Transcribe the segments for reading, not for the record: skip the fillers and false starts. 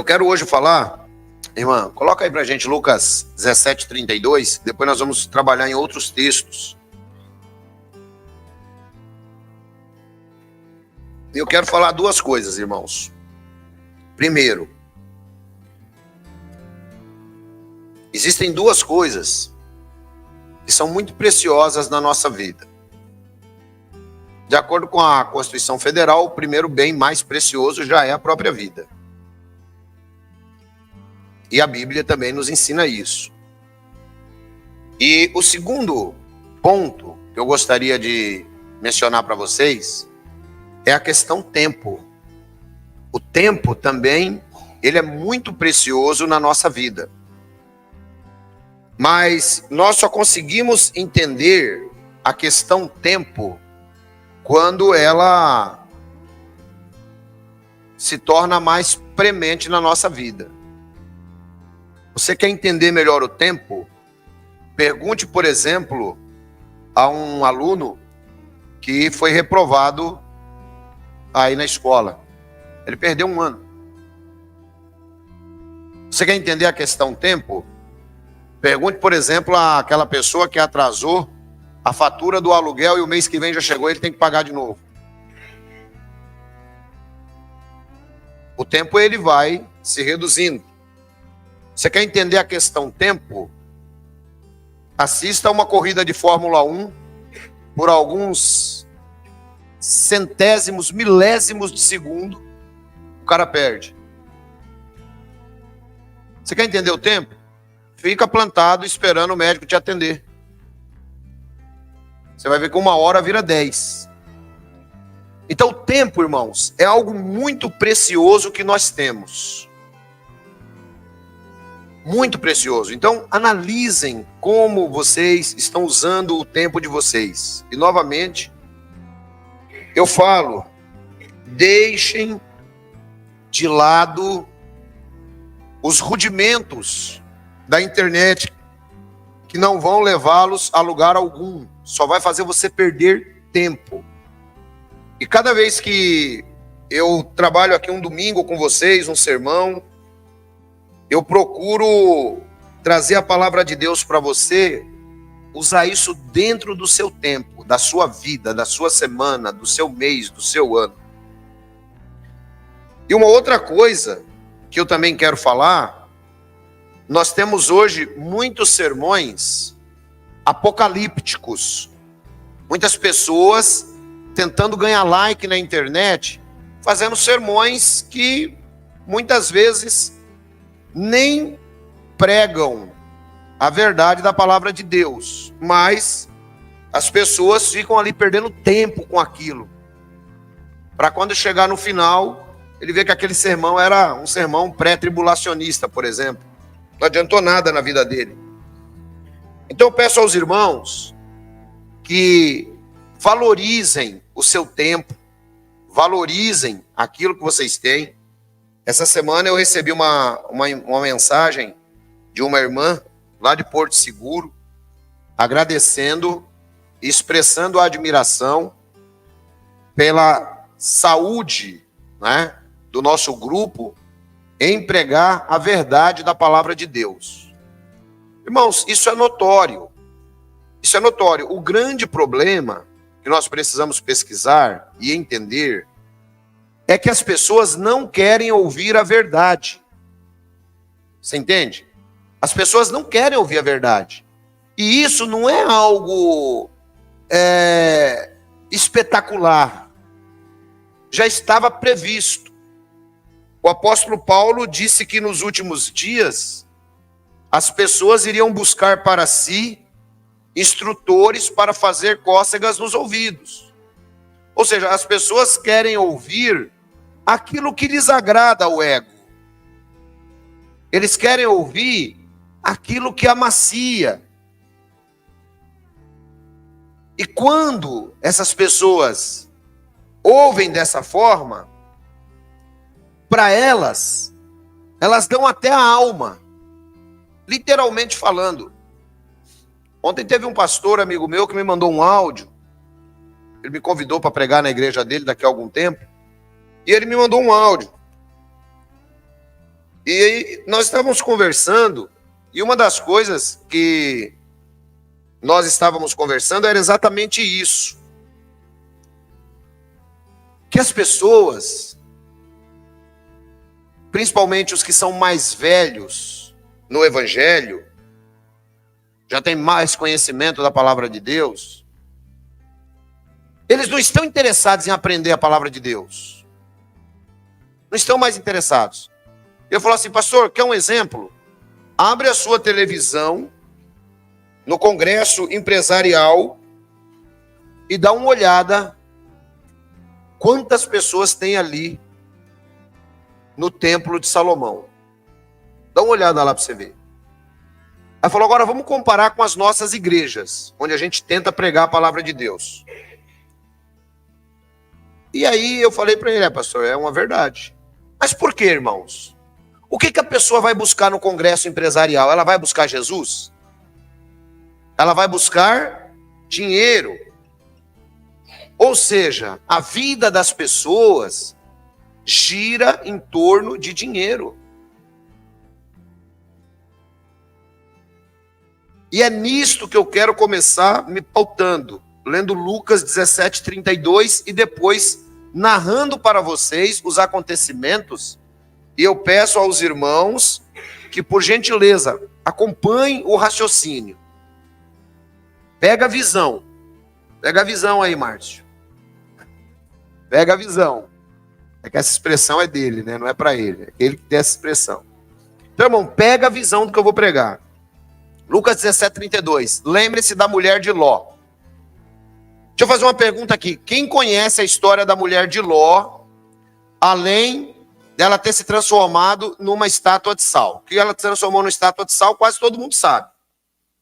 quero hoje falar, irmã, coloca aí pra gente Lucas 17:32, depois nós vamos trabalhar em outros textos. Eu quero falar duas coisas, irmãos. Primeiro, existem duas coisas que são muito preciosas na nossa vida. De acordo com a Constituição Federal, o primeiro bem mais precioso já é a própria vida. E a Bíblia também nos ensina isso. E o segundo ponto que eu gostaria de mencionar para vocês é a questão tempo. O tempo também, ele é muito precioso na nossa vida. Mas nós só conseguimos entender a questão tempo quando ela se torna mais premente na nossa vida. Você quer entender melhor o tempo? Pergunte, por exemplo, a um aluno que foi reprovado aí na escola. Ele perdeu um ano. Você quer entender a questão tempo? Pergunte, por exemplo, àquela pessoa que atrasou a fatura do aluguel e o mês que vem já chegou e ele tem que pagar de novo. O tempo ele vai se reduzindo. Você quer entender a questão tempo? Assista a uma corrida de Fórmula 1 por alguns centésimos, milésimos de segundo, o cara perde. Você quer entender o tempo? Fica plantado esperando o médico te atender. Você vai ver que 1 hora vira 10. Então o tempo, irmãos, é algo muito precioso que nós temos. Muito precioso. Então analisem como vocês estão usando o tempo de vocês. E novamente, eu falo, deixem de lado os rudimentos da internet que não vão levá-los a lugar algum. Só vai fazer você perder tempo. E cada vez que eu trabalho aqui um domingo com vocês, um sermão, eu procuro trazer a palavra de Deus para você, usar isso dentro do seu tempo, da sua vida, da sua semana, do seu mês, do seu ano. E uma outra coisa que eu também quero falar, nós temos hoje muitos sermões apocalípticos. Muitas pessoas tentando ganhar like na internet, fazendo sermões que muitas vezes nem pregam a verdade da palavra de Deus, mas as pessoas ficam ali perdendo tempo com aquilo, para quando chegar no final, ele vê que aquele sermão era um sermão pré-tribulacionista, por exemplo. Não adiantou nada na vida dele. Então eu peço aos irmãos que valorizem o seu tempo, valorizem aquilo que vocês têm. Essa semana eu recebi uma mensagem de uma irmã lá de Porto Seguro, agradecendo e expressando a admiração pela saúde, né, do nosso grupo em pregar a verdade da palavra de Deus. Irmãos, isso é notório. Isso é notório. O grande problema que nós precisamos pesquisar e entender é que as pessoas não querem ouvir a verdade. Você entende? As pessoas não querem ouvir a verdade. E isso não é algo espetacular. Já estava previsto. O apóstolo Paulo disse que nos últimos dias as pessoas iriam buscar para si instrutores para fazer cócegas nos ouvidos. Ou seja, as pessoas querem ouvir aquilo que lhes agrada ao ego. Eles querem ouvir aquilo que amacia. E quando essas pessoas ouvem dessa forma, para elas dão até a alma, literalmente falando. Ontem teve um pastor amigo meu que me mandou um áudio. Ele me convidou para pregar na igreja dele daqui a algum tempo. E ele me mandou um áudio. E nós estávamos conversando, e uma das coisas que nós estávamos conversando era exatamente isso. Que as pessoas, principalmente os que são mais velhos no Evangelho, já têm mais conhecimento da palavra de Deus, eles não estão interessados em aprender a palavra de Deus. Não estão mais interessados. Eu falo assim, pastor, quer um exemplo? Abre a sua televisão no Congresso Empresarial e dá uma olhada quantas pessoas tem ali no Templo de Salomão. Dá uma olhada lá para você ver. Aí falou, agora vamos comparar com as nossas igrejas, onde a gente tenta pregar a palavra de Deus. E aí eu falei para ele, pastor, é uma verdade. Mas por que, irmãos? O que a pessoa vai buscar no congresso empresarial? Ela vai buscar Jesus? Ela vai buscar dinheiro. Ou seja, a vida das pessoas gira em torno de dinheiro. E é nisto que eu quero começar me pautando, lendo Lucas 17:32 e depois narrando para vocês os acontecimentos. E eu peço aos irmãos que, por gentileza, acompanhem o raciocínio. Pega a visão. Pega a visão aí, Márcio. Pega a visão. É que essa expressão é dele, né? Não é para ele. É ele que tem essa expressão. Então, irmão, pega a visão do que eu vou pregar. Lucas 17:32. Lembre-se da mulher de Ló. Deixa eu fazer uma pergunta aqui. Quem conhece a história da mulher de Ló, além dela ter se transformado numa estátua de sal? O que ela transformou numa estátua de sal, quase todo mundo sabe.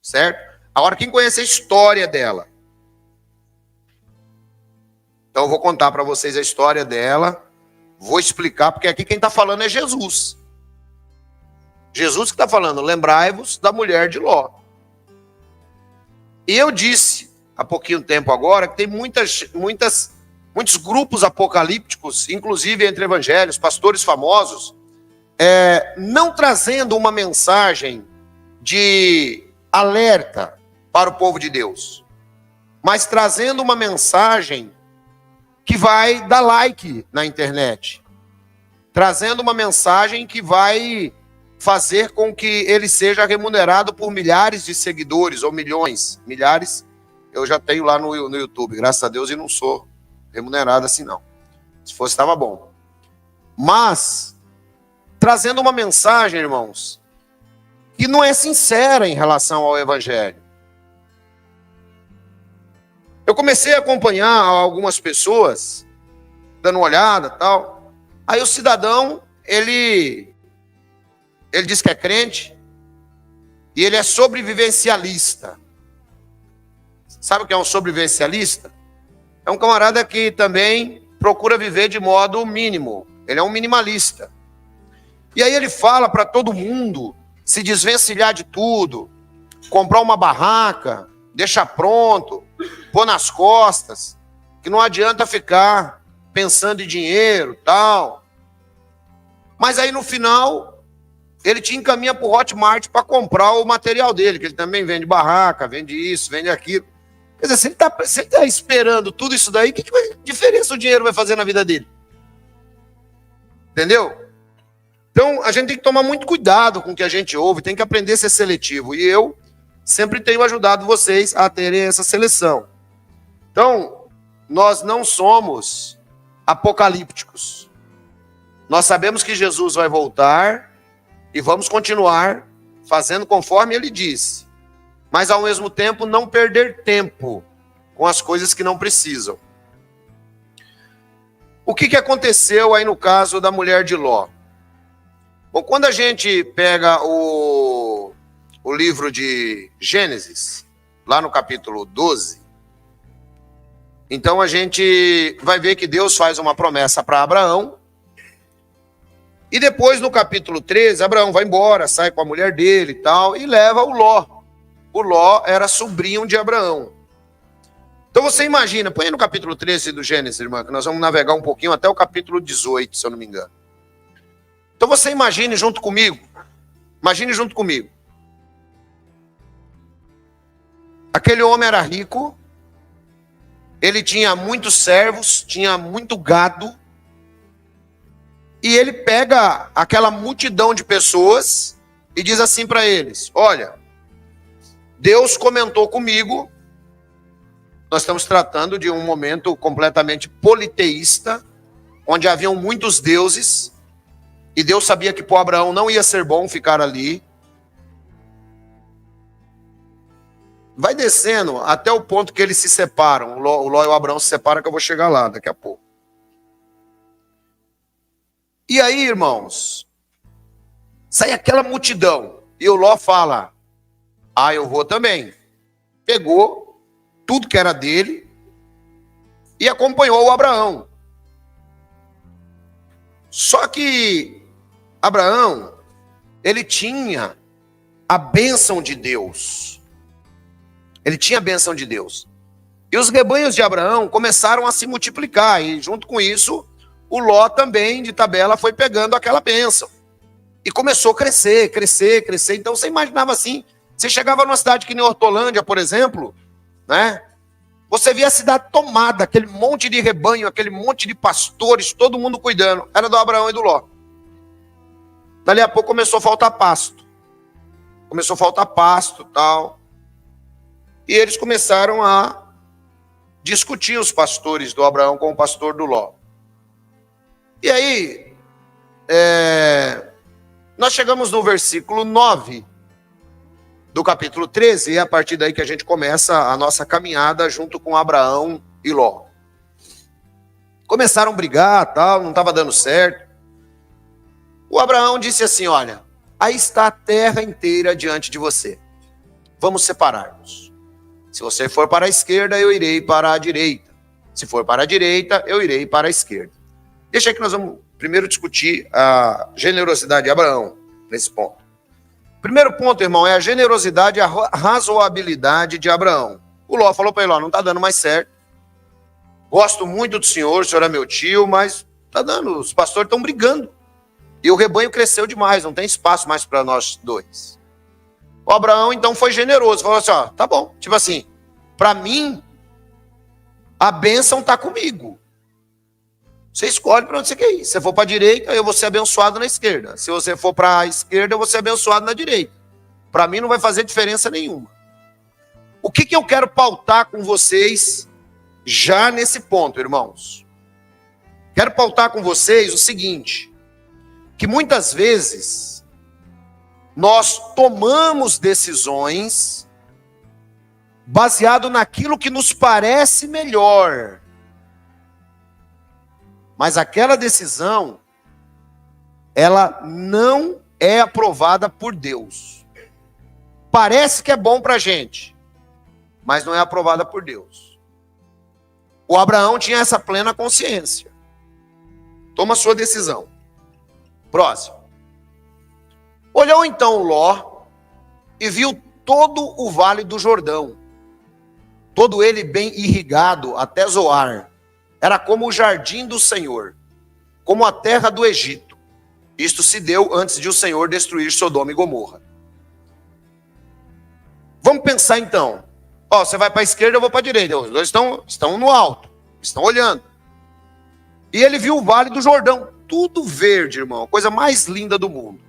Certo? Agora, quem conhece a história dela? Então, eu vou contar para vocês a história dela. Vou explicar, porque aqui quem está falando é Jesus. Jesus que está falando, lembrai-vos da mulher de Ló. E eu disse, há pouquinho tempo agora, que tem muitos grupos apocalípticos, inclusive entre evangelhos, pastores famosos, não trazendo uma mensagem de alerta para o povo de Deus, mas trazendo uma mensagem que vai dar like na internet, trazendo uma mensagem que vai fazer com que ele seja remunerado por milhares de seguidores, ou milhões. Milhares eu já tenho lá no YouTube, graças a Deus, e não sou remunerado assim não. Se fosse, estava bom. Mas, trazendo uma mensagem, irmãos, que não é sincera em relação ao Evangelho. Eu comecei a acompanhar algumas pessoas, dando uma olhada e tal. Aí o cidadão, ele diz que é crente, e ele é sobrevivencialista. Sabe o que é um sobrevivencialista? É um camarada que também procura viver de modo mínimo. Ele é um minimalista. E aí ele fala para todo mundo se desvencilhar de tudo, comprar uma barraca, deixar pronto, pôr nas costas, que não adianta ficar pensando em dinheiro, tal. Mas aí no final, ele te encaminha para o Hotmart para comprar o material dele, que ele também vende barraca, vende isso, vende aquilo. Quer dizer, se ele está esperando tudo isso daí, que diferença o dinheiro vai fazer na vida dele? Entendeu? Então, a gente tem que tomar muito cuidado com o que a gente ouve, tem que aprender a ser seletivo. E eu sempre tenho ajudado vocês a terem essa seleção. Então, nós não somos apocalípticos. Nós sabemos que Jesus vai voltar e vamos continuar fazendo conforme ele disse. Mas, ao mesmo tempo, não perder tempo com as coisas que não precisam. O que aconteceu aí no caso da mulher de Ló? Bom, quando a gente pega o livro de Gênesis, lá no capítulo 12, então a gente vai ver que Deus faz uma promessa para Abraão, e depois no capítulo 13, Abraão vai embora, sai com a mulher dele e tal, e leva o Ló. O Ló era sobrinho de Abraão. Então você imagina, põe aí no capítulo 13 do Gênesis, irmã, que nós vamos navegar um pouquinho até o capítulo 18, se eu não me engano. Então você imagine junto comigo. Imagine junto comigo. Aquele homem era rico. Ele tinha muitos servos, tinha muito gado. E ele pega aquela multidão de pessoas e diz assim para eles: olha, Deus comentou comigo. Nós estamos tratando de um momento completamente politeísta, onde haviam muitos deuses, e Deus sabia que para Abraão não ia ser bom ficar ali. Vai descendo até o ponto que eles se separam. O Ló e o Abraão se separam, que eu vou chegar lá daqui a pouco. E aí, irmãos, sai aquela multidão, e o Ló fala: ah, eu vou também. Pegou tudo que era dele e acompanhou o Abraão. Só que Abraão, ele tinha a bênção de Deus. Ele tinha a bênção de Deus. E os rebanhos de Abraão começaram a se multiplicar, e junto com isso, o Ló também, de tabela, foi pegando aquela bênção. E começou a crescer, crescer, crescer. Então você imaginava assim, você chegava numa cidade que nem Hortolândia, por exemplo, né? Você via a cidade tomada, aquele monte de rebanho, aquele monte de pastores, todo mundo cuidando. Era do Abraão e do Ló. Dali a pouco começou a faltar pasto. Começou a faltar pasto, tal. E eles começaram a discutir, os pastores do Abraão com o pastor do Ló. E aí, nós chegamos no versículo 9 do capítulo 13, e é a partir daí que a gente começa a nossa caminhada junto com Abraão e Ló. Começaram a brigar, tal, não estava dando certo. O Abraão disse assim: olha, aí está a terra inteira diante de você. Vamos separar-nos. Se você for para a esquerda, eu irei para a direita. Se for para a direita, eu irei para a esquerda. Deixa aí que nós vamos primeiro discutir a generosidade de Abraão nesse ponto. Primeiro ponto, irmão, é a generosidade e a razoabilidade de Abraão. O Ló falou para ele: ó, não está dando mais certo. Gosto muito do senhor, o senhor é meu tio, mas está dando, os pastores estão brigando. E o rebanho cresceu demais, não tem espaço mais para nós dois. O Abraão, então, foi generoso. Falou assim: ó, tá bom. Tipo assim, para mim, a bênção está comigo. Você escolhe para onde você quer ir. Se você for para a direita, eu vou ser abençoado na esquerda. Se você for para a esquerda, eu vou ser abençoado na direita. Para mim não vai fazer diferença nenhuma. O que eu quero pautar com vocês já nesse ponto, irmãos? Quero pautar com vocês o seguinte: que muitas vezes nós tomamos decisões baseado naquilo que nos parece melhor. Mas aquela decisão, ela não é aprovada por Deus. Parece que é bom para a gente, mas não é aprovada por Deus. O Abraão tinha essa plena consciência. Toma a sua decisão. Próximo. Olhou então o Ló e viu todo o vale do Jordão, todo ele bem irrigado até Zoar. Era como o jardim do Senhor, como a terra do Egito. Isto se deu antes de o Senhor destruir Sodoma e Gomorra. Vamos pensar então. Ó, você vai para a esquerda, eu vou para a direita. Os dois estão no alto, estão olhando. E ele viu o vale do Jordão, tudo verde, irmão. A coisa mais linda do mundo.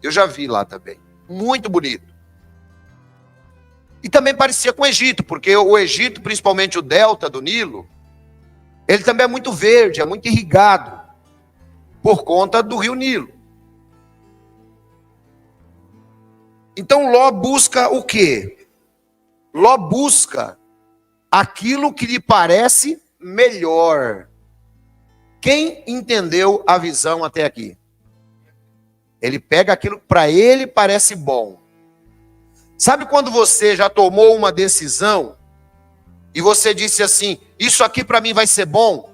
Eu já vi lá também. Muito bonito. E também parecia com o Egito, porque o Egito, principalmente o delta do Nilo, ele também é muito verde, é muito irrigado, por conta do rio Nilo. Então Ló busca o quê? Ló busca aquilo que lhe parece melhor. Quem entendeu a visão até aqui? Ele pega aquilo que para ele parece bom. Sabe quando você já tomou uma decisão e você disse assim: isso aqui para mim vai ser bom?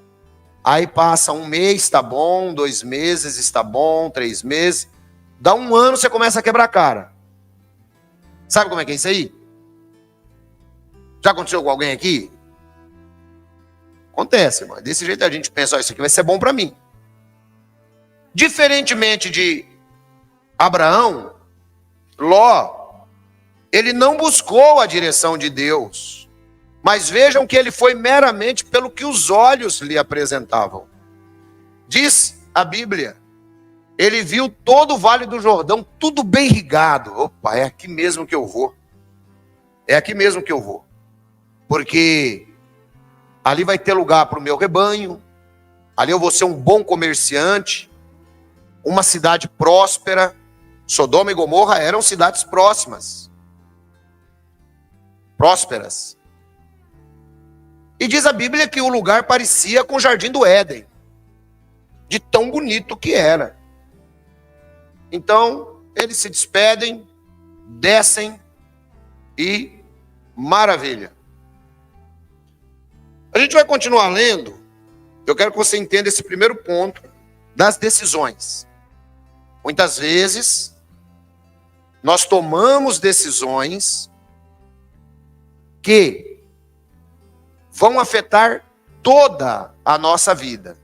Aí passa 1 mês, está bom, 2 meses, está bom, 3 meses. Dá 1 ano, você começa a quebrar a cara. Sabe como é que é isso aí? Já aconteceu com alguém aqui? Acontece, irmão. Desse jeito a gente pensa: ó, isso aqui vai ser bom para mim. Diferentemente de Abraão, Ló, ele não buscou a direção de Deus, mas vejam que ele foi meramente pelo que os olhos lhe apresentavam. Diz a Bíblia, ele viu todo o Vale do Jordão, tudo bem irrigado. Opa, é aqui mesmo que eu vou. É aqui mesmo que eu vou. Porque ali vai ter lugar para o meu rebanho, ali eu vou ser um bom comerciante, uma cidade próspera. Sodoma e Gomorra eram cidades próximas, prósperas. E diz a Bíblia que o lugar parecia com o Jardim do Éden, de tão bonito que era. Então, eles se despedem, descem e maravilha. A gente vai continuar lendo. Eu quero que você entenda esse primeiro ponto das decisões. Muitas vezes, nós tomamos decisões que vão afetar toda a nossa vida.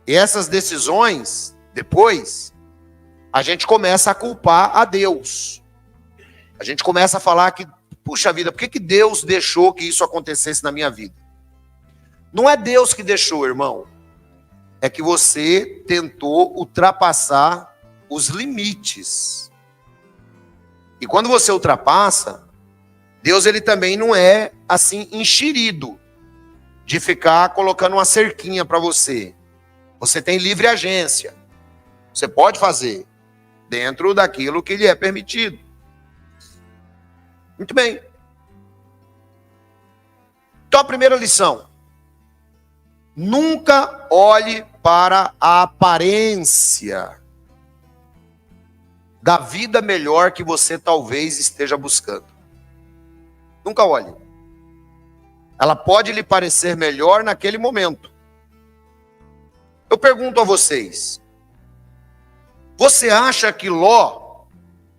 E essas decisões, depois, a gente começa a culpar a Deus. A gente começa a falar que, puxa vida, por que Deus deixou que isso acontecesse na minha vida? Não é Deus que deixou, irmão. É que você tentou ultrapassar os limites. E quando você ultrapassa, Deus ele também não é assim enxerido de ficar colocando uma cerquinha para você. Você tem livre agência. Você pode fazer dentro daquilo que lhe é permitido. Muito bem. Então a primeira lição: nunca olhe para a aparência da vida melhor que você talvez esteja buscando. Nunca olhe. Ela pode lhe parecer melhor naquele momento. Eu pergunto a vocês: você acha que Ló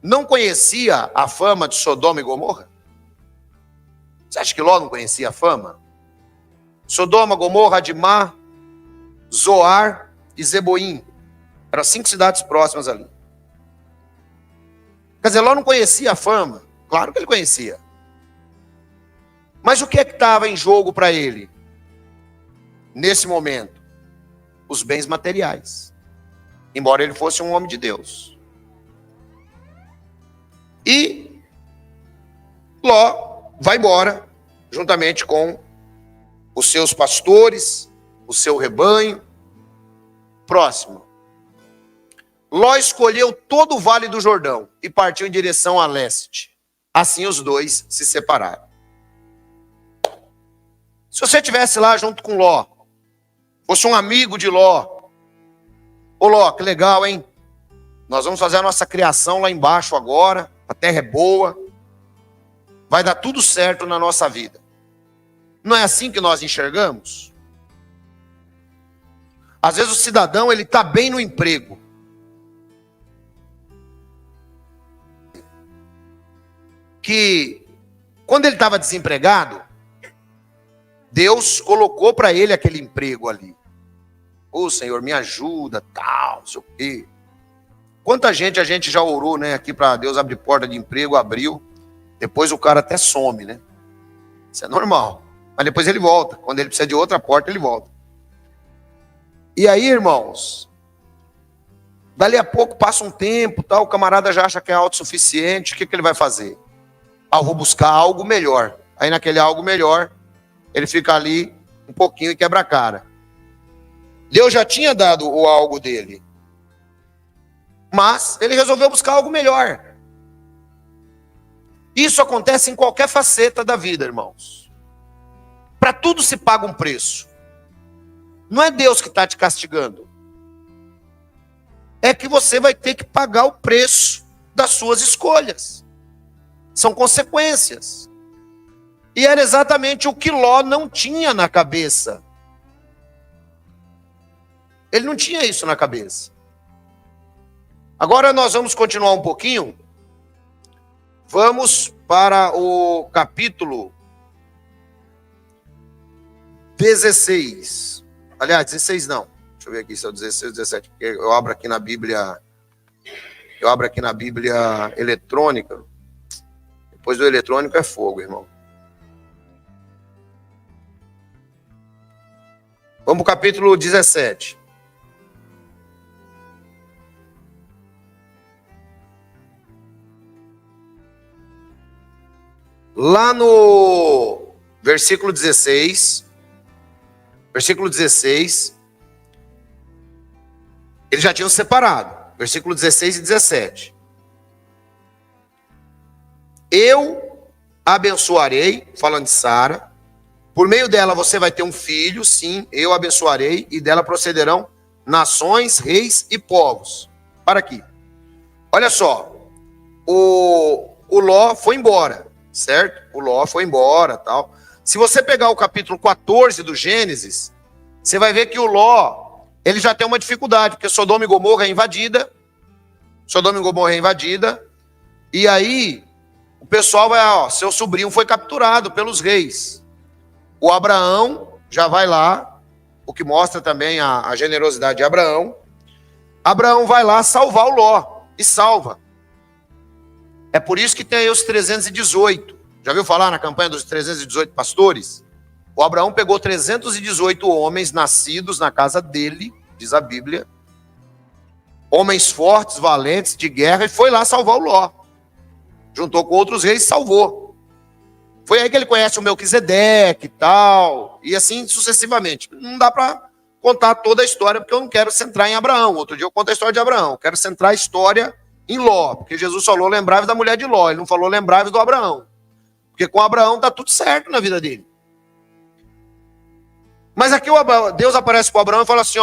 não conhecia a fama de Sodoma e Gomorra? Você acha que Ló não conhecia a fama? Sodoma, Gomorra, Adimá, Zoar e Zeboim. Eram 5 cidades próximas ali. Quer dizer, Ló não conhecia a fama? Claro que ele conhecia. Mas o que é que estava em jogo para ele? Nesse momento, os bens materiais. Embora ele fosse um homem de Deus. E Ló vai embora, juntamente com os seus pastores, o seu rebanho. Próximo. Ló escolheu todo o Vale do Jordão e partiu em direção a leste. Assim os dois se separaram. Se você estivesse lá junto com Ló, fosse um amigo de Ló: ô Ló, que legal, hein? Nós vamos fazer a nossa criação lá embaixo agora, a terra é boa, vai dar tudo certo na nossa vida. Não é assim que nós enxergamos? Às vezes o cidadão, ele está bem no emprego. Que quando ele estava desempregado, Deus colocou para ele aquele emprego ali. Ô Senhor, me ajuda, tal, não sei o quê. Quanta gente a gente já orou, né, aqui para Deus abrir porta de emprego, abriu. Depois o cara até some, né? Isso é normal. Mas depois ele volta. Quando ele precisa de outra porta, ele volta. E aí, irmãos, dali a pouco passa um tempo, tal, o camarada já acha que é autossuficiente. O que ele vai fazer? Eu vou buscar algo melhor. Aí naquele algo melhor, ele fica ali um pouquinho e quebra a cara. Deus já tinha dado o algo dele. Mas ele resolveu buscar algo melhor. Isso acontece em qualquer faceta da vida, irmãos. Para tudo se paga um preço. Não é Deus que está te castigando. É que você vai ter que pagar o preço das suas escolhas. São consequências. E era exatamente o que Ló não tinha na cabeça. Ele não tinha isso na cabeça. Agora nós vamos continuar um pouquinho. Vamos para o capítulo 16. Aliás, 16 não. Deixa Deixa eu ver aqui se é o 16 ou 17, porque eu abro aqui na Bíblia eletrônica. Depois do eletrônico é fogo, irmão. Vamos para o capítulo 17. Lá no versículo 16, eles já tinham separado, versículo 16 e 17. Eu abençoarei, falando de Sara, por meio dela você vai ter um filho, sim, eu abençoarei, e dela procederão nações, reis e povos. Para aqui. Olha só, o Ló foi embora, certo? O Ló foi embora, tal. Se você pegar o capítulo 14 do Gênesis, você vai ver que o Ló, ele já tem uma dificuldade, porque Sodoma e Gomorra é invadida, e aí o pessoal vai, seu sobrinho foi capturado pelos reis. O Abraão já vai lá, o que mostra também a generosidade de Abraão. Abraão vai lá salvar o Ló, e salva. É por isso que tem aí os 318. Já viu falar na campanha dos 318 pastores? O Abraão pegou 318 homens nascidos na casa dele, diz a Bíblia, homens fortes, valentes, de guerra, e foi lá salvar o Ló. Juntou com outros reis e salvou. Foi aí que ele conhece o Melquisedeque e tal, e assim sucessivamente. Não dá para contar toda a história, porque eu não quero centrar em Abraão. Outro dia eu conto a história de Abraão. Eu quero centrar a história em Ló, porque Jesus falou lembrai-vos da mulher de Ló, ele não falou lembrai-vos do Abraão. Porque com Abraão está tudo certo na vida dele. Mas aqui Deus aparece para Abraão e fala assim,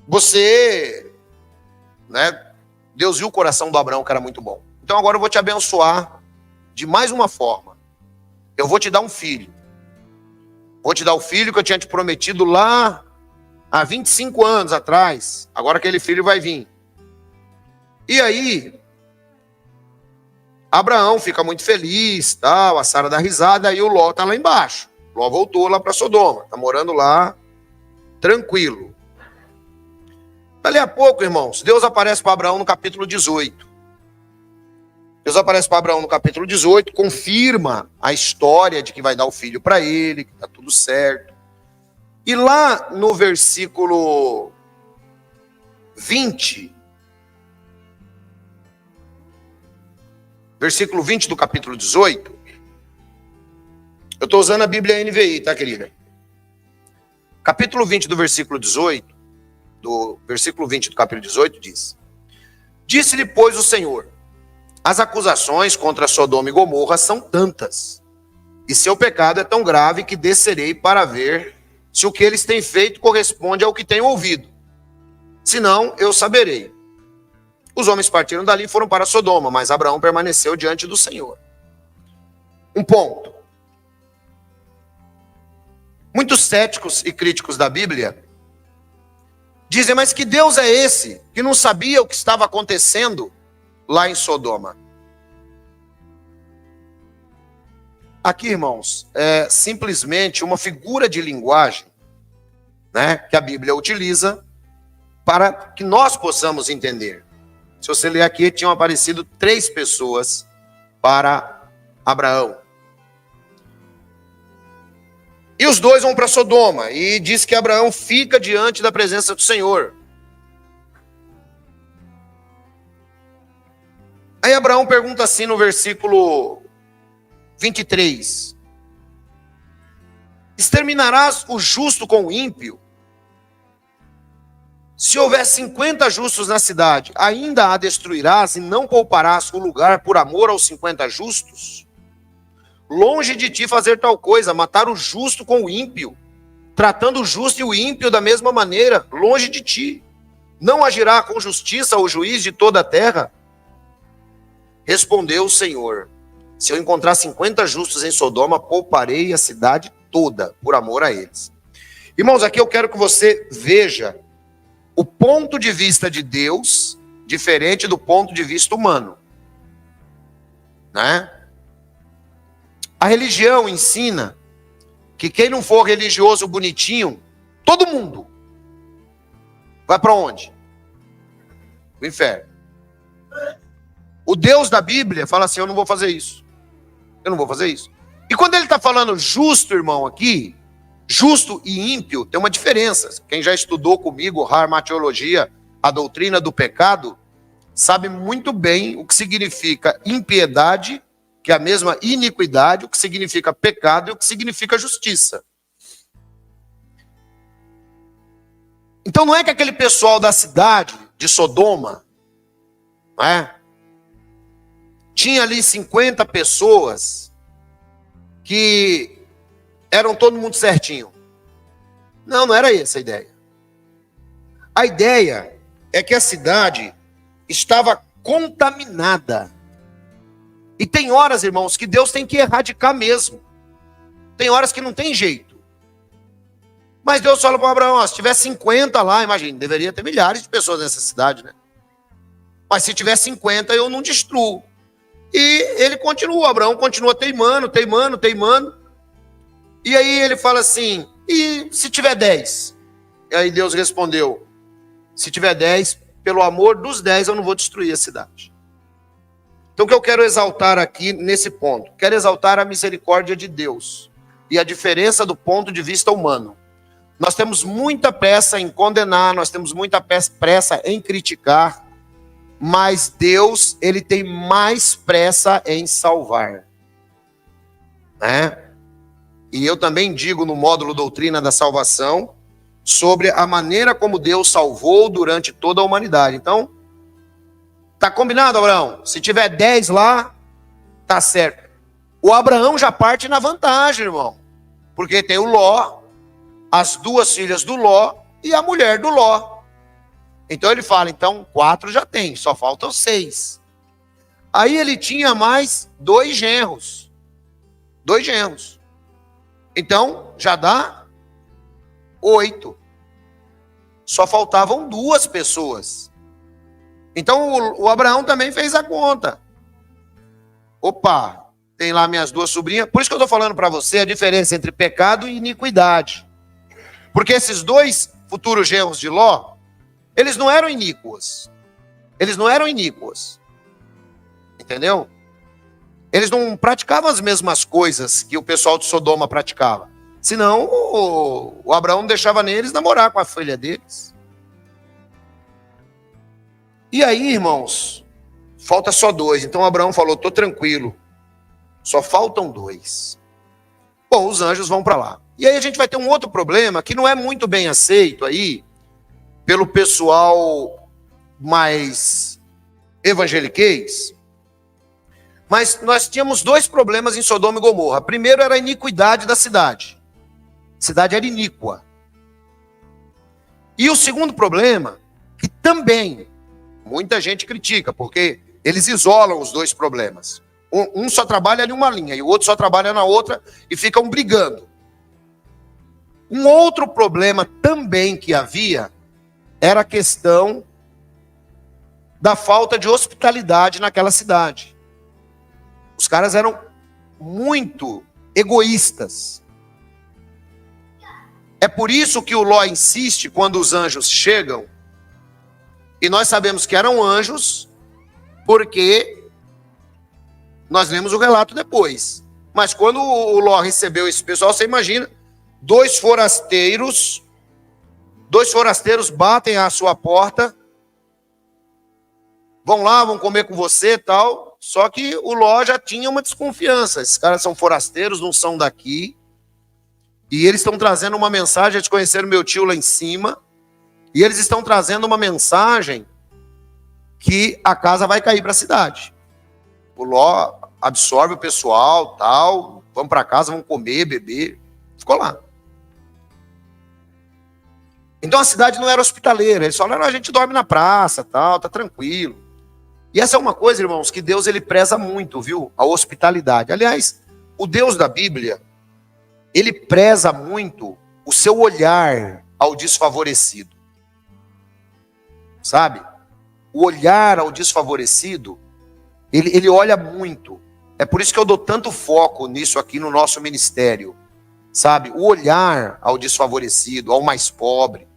você, né, Deus viu o coração do Abraão que era muito bom. Então agora eu vou te abençoar de mais uma forma. Eu vou te dar um filho. Vou te dar o filho que eu tinha te prometido lá há 25 anos atrás. Agora aquele filho vai vir. E aí, Abraão fica muito feliz, tal, a Sara dá risada, aí o Ló está lá embaixo. Ló voltou lá para Sodoma, está morando lá, tranquilo. Dali a pouco, irmãos, Deus aparece para Abraão no capítulo 18. Deus aparece para Abraão no capítulo 18, confirma a história de que vai dar o filho para ele, que está tudo certo. E lá no versículo 20, do capítulo 18, eu estou usando a Bíblia NVI, tá, querida? Capítulo 20 do versículo 18, do versículo 20 do capítulo 18 diz: Disse-lhe, pois, o Senhor, as acusações contra Sodoma e Gomorra são tantas, e seu pecado é tão grave que descerei para ver se o que eles têm feito corresponde ao que tenho ouvido. Senão, eu saberei. Os homens partiram dali e foram para Sodoma, mas Abraão permaneceu diante do Senhor. Um ponto. Muitos céticos e críticos da Bíblia dizem, mas que Deus é esse que não sabia o que estava acontecendo lá em Sodoma? Aqui, irmãos, é simplesmente uma figura de linguagem, né, que a Bíblia utiliza para que nós possamos entender. Se você ler aqui, tinham aparecido 3 pessoas para Abraão. E os 2 vão para Sodoma, e diz que Abraão fica diante da presença do Senhor. Aí Abraão pergunta assim no versículo 23. Exterminarás o justo com o ímpio? Se houver 50 justos na cidade, ainda a destruirás e não pouparás o lugar por amor aos 50 justos? Longe de ti fazer tal coisa, matar o justo com o ímpio, tratando o justo e o ímpio da mesma maneira, longe de ti. Não agirá com justiça o juiz de toda a terra? Respondeu o Senhor: se eu encontrar 50 justos em Sodoma, pouparei a cidade toda, por amor a eles. Irmãos, aqui eu quero que você veja o ponto de vista de Deus, diferente do ponto de vista humano. Né? A religião ensina que quem não for religioso bonitinho, Todo mundo. Vai para onde? O inferno. O Deus da Bíblia fala assim, eu não vou fazer isso. Eu não vou fazer isso. E quando ele está falando justo, irmão, aqui, justo e ímpio, tem uma diferença. Quem já estudou comigo harmatiologia, a doutrina do pecado, sabe muito bem o que significa impiedade, que é a mesma iniquidade, o que significa pecado e o que significa justiça. Então não é que aquele pessoal da cidade de Sodoma, não é? Tinha ali 50 pessoas que eram todo mundo certinho. Não, não era essa a ideia. A ideia é que a cidade estava contaminada. E tem horas, irmãos, que Deus tem que erradicar mesmo. Tem horas que não tem jeito. Mas Deus fala para Abraão, ó, se tiver 50 lá, imagina, deveria ter milhares de pessoas nessa cidade, né? Mas se tiver 50, eu não destruo. E ele continua, Abraão continua teimando. E aí ele fala assim, e se tiver 10? E aí Deus respondeu, se tiver 10, pelo amor dos 10 eu não vou destruir a cidade. Então o que eu quero exaltar aqui nesse ponto? Quero exaltar a misericórdia de Deus e a diferença do ponto de vista humano. Nós temos muita pressa em condenar, nós temos muita pressa em criticar, mas Deus, ele tem mais pressa em salvar. Né? E eu também digo no módulo Doutrina da Salvação, sobre a maneira como Deus salvou durante toda a humanidade. Então, tá combinado, Abraão? Se tiver 10 lá, tá certo. O Abraão já parte na vantagem, irmão. Porque tem o Ló, as 2 filhas do Ló e a mulher do Ló. Então ele fala, então 4 já tem, só faltam 6. Aí ele tinha mais 2 genros. 2 genros. Então já dá 8. Só faltavam 2 pessoas. Então o Abraão também fez a conta. Opa, tem lá minhas 2 sobrinhas. Por isso que eu estou falando para você a diferença entre pecado e iniquidade. Porque esses 2 futuros genros de Ló, eles não eram iníquos. Eles não eram iníquos. Entendeu? Eles não praticavam as mesmas coisas que o pessoal de Sodoma praticava. Senão, o Abraão deixava neles namorar com a filha deles. E aí, irmãos, falta só 2. Então Abraão falou, estou tranquilo. Só faltam 2. Bom, os anjos vão para lá. E aí a gente vai ter um outro problema que não é muito bem aceito aí pelo pessoal mais evangeliquez. Mas nós tínhamos 2 problemas em Sodoma e Gomorra. Primeiro era a iniquidade da cidade. A cidade era iníqua. E o segundo problema, que também muita gente critica, porque eles isolam os 2 problemas. Um só trabalha em uma linha e o outro só trabalha na outra e ficam brigando. Um outro problema também que havia era a questão da falta de hospitalidade naquela cidade. Os caras eram muito egoístas. É por isso que o Ló insiste quando os anjos chegam, e nós sabemos que eram anjos, porque nós lemos o relato depois. Mas quando o Ló recebeu esse pessoal, você imagina, 2 forasteiros batem à sua porta, vão lá, vão comer com você e tal, só que o Ló já tinha uma desconfiança, esses caras são forasteiros, não são daqui, e eles estão trazendo uma mensagem, eles conheceram meu tio lá em cima, e eles estão trazendo uma mensagem que a casa vai cair para a cidade. O Ló absorve o pessoal, tal, vamos para casa, vamos comer, beber, ficou lá. Então a cidade não era hospitaleira, eles falaram, a gente dorme na praça, tal, tá tranquilo. E essa é uma coisa, irmãos, que Deus ele preza muito, viu? A hospitalidade. Aliás, o Deus da Bíblia, ele preza muito o seu olhar ao desfavorecido. Sabe? O olhar ao desfavorecido, ele olha muito. É por isso que eu dou tanto foco nisso aqui no nosso ministério. sabe? O olhar ao desfavorecido, ao mais pobre,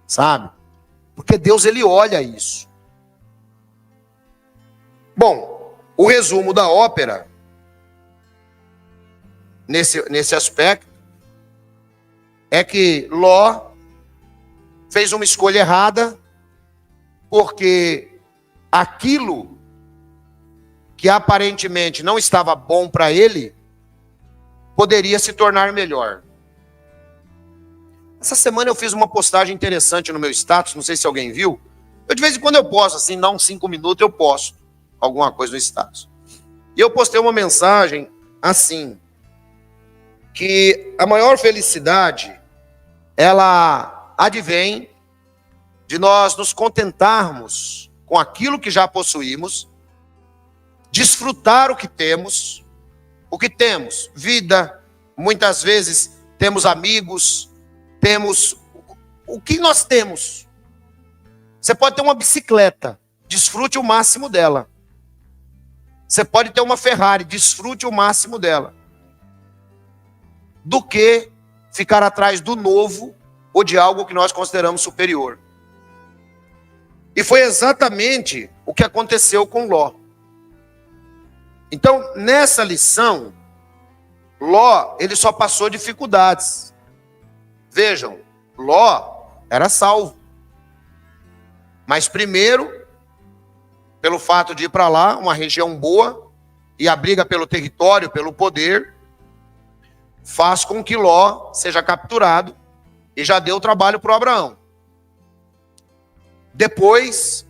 sabe? Porque Deus, ele olha isso. Bom, o resumo da ópera, nesse aspecto, é que Ló fez uma escolha errada, porque aquilo que aparentemente não estava bom para ele, poderia se tornar melhor. Essa semana eu fiz uma postagem interessante no meu status, não sei se alguém viu. Eu de vez em quando eu posto, assim, dá uns 5 minutos eu posto alguma coisa no status. E eu postei uma mensagem assim, que a maior felicidade, ela advém de nós nos contentarmos com aquilo que já possuímos, desfrutar o que temos, vida, muitas vezes temos amigos, temos o que nós temos. Você pode ter uma bicicleta, desfrute o máximo dela. Você pode ter uma Ferrari, desfrute o máximo dela. Do que ficar atrás do novo ou de algo que nós consideramos superior. E foi exatamente o que aconteceu com Ló. Então, nessa lição, Ló, ele só passou dificuldades. Vejam, Ló era salvo. Mas primeiro, pelo fato de ir para lá, uma região boa, e a briga pelo território, pelo poder, faz com que Ló seja capturado e já deu trabalho para o Abraão. Depois,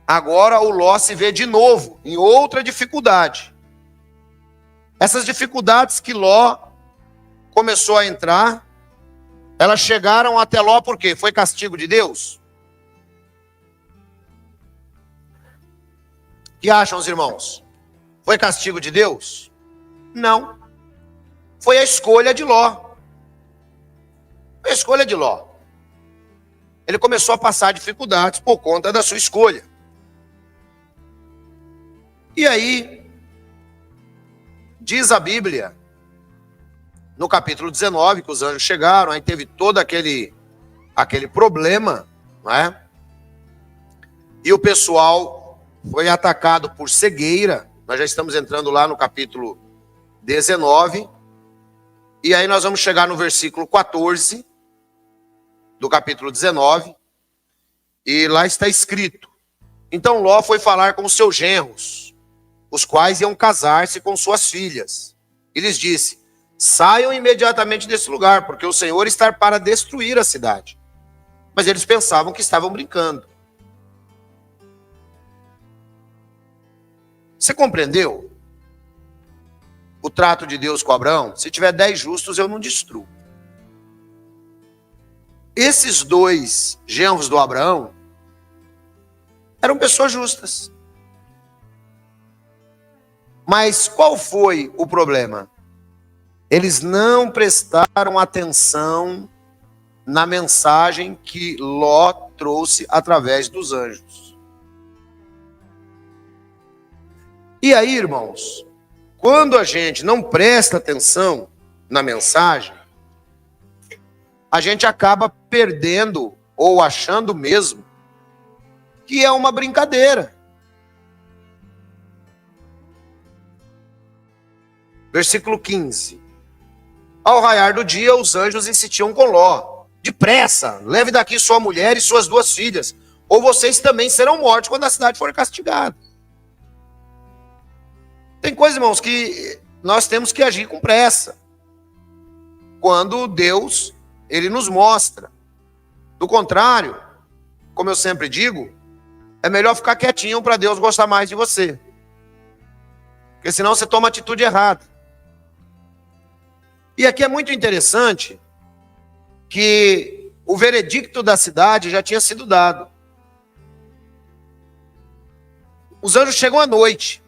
agora o Ló se vê de novo em outra dificuldade. Essas dificuldades que Ló começou a entrar, elas chegaram até Ló por quê? Foi castigo de Deus? O que acham os irmãos? Foi castigo de Deus? Não. Foi a escolha de Ló. Foi a escolha de Ló. Ele começou a passar dificuldades por conta da sua escolha. E aí, diz a Bíblia, no capítulo 19, que os anjos chegaram, aí teve todo aquele problema, não é? E o pessoal foi atacado por cegueira. Nós já estamos entrando lá no capítulo 19. E aí nós vamos chegar no versículo 14 do capítulo 19. E lá está escrito: então Ló foi falar com os seus genros, os quais iam casar-se com suas filhas. E lhes disse: saiam imediatamente desse lugar, porque o Senhor está para destruir a cidade. Mas eles pensavam que estavam brincando. Você compreendeu o trato de Deus com Abraão? Se tiver 10 justos, eu não destruo. Esses 2 genros do Abraão eram pessoas justas. Mas qual foi o problema? Eles não prestaram atenção na mensagem que Ló trouxe através dos anjos. E aí, irmãos, quando a gente não presta atenção na mensagem, a gente acaba perdendo ou achando mesmo que é uma brincadeira. Versículo 15. Ao raiar do dia, os anjos insistiam com Ló: depressa, leve daqui sua mulher e suas 2 filhas, ou vocês também serão mortos quando a cidade for castigada. Tem coisas, irmãos, que nós temos que agir com pressa. Quando Deus, ele nos mostra. Do contrário, como eu sempre digo, é melhor ficar quietinho para Deus gostar mais de você. Porque senão você toma a atitude errada. E aqui é muito interessante que o veredicto da cidade já tinha sido dado. Os anjos chegam à noite.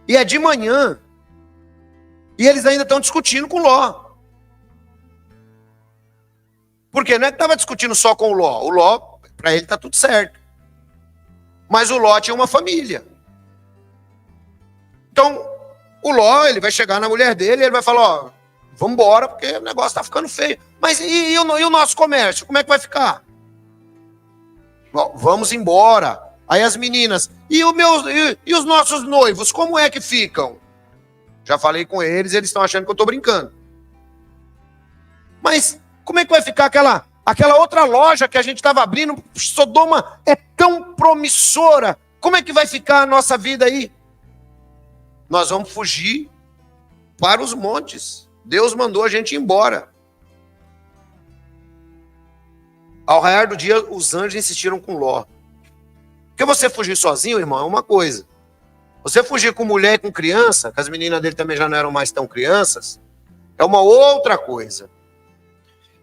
E é de manhã. E eles ainda estão discutindo com Ló. Porque não é que estava discutindo só com o Ló. O Ló, para ele está tudo certo. Mas o Ló tinha uma família. Então, o Ló, ele vai chegar na mulher dele e ele vai falar: ó, vamos embora, porque o negócio está ficando feio. Mas e o nosso comércio? Como é que vai ficar? Vamos embora. Aí as meninas, e os nossos noivos, como é que ficam? Já falei com eles estão achando que eu estou brincando. Mas como é que vai ficar aquela outra loja que a gente estava abrindo? Sodoma é tão promissora. Como é que vai ficar a nossa vida aí? Nós vamos fugir para os montes. Deus mandou a gente ir embora. Ao raiar do dia, os anjos insistiram com Ló. Porque você fugir sozinho, irmão, é uma coisa. Você fugir com mulher e com criança, que as meninas dele também já não eram mais tão crianças, é uma outra coisa.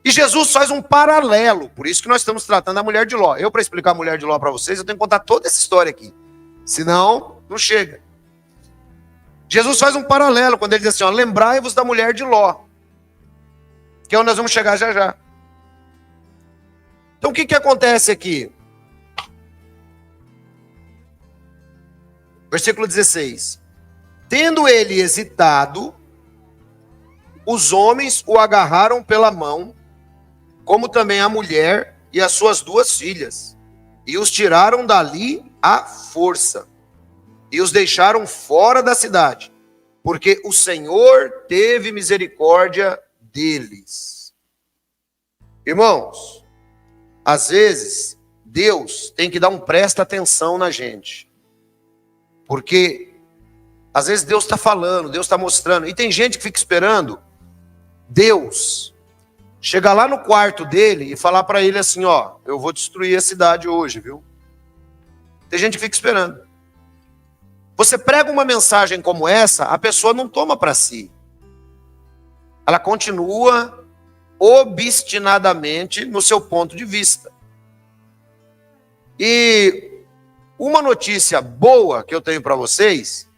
E Jesus faz um paralelo, por isso que nós estamos tratando a mulher de Ló. Eu, para explicar a mulher de Ló para vocês, eu tenho que contar toda essa história aqui. Senão, não chega. Jesus faz um paralelo quando ele diz assim, ó, lembrai-vos da mulher de Ló. Que é onde nós vamos chegar já já. Então o que acontece aqui? Versículo 16. Tendo ele hesitado, os homens o agarraram pela mão, como também a mulher e as suas 2 filhas, e os tiraram dali à força, e os deixaram fora da cidade, porque o Senhor teve misericórdia deles. Irmãos, às vezes, Deus tem que dar um presta atenção na gente. Porque, às vezes, Deus está falando, Deus está mostrando. E tem gente que fica esperando Deus chegar lá no quarto dele e falar para ele assim, ó, eu vou destruir a cidade hoje, viu? Tem gente que fica esperando. Você prega uma mensagem como essa, a pessoa não toma para si. Ela continua obstinadamente no seu ponto de vista. E uma notícia boa que eu tenho para vocês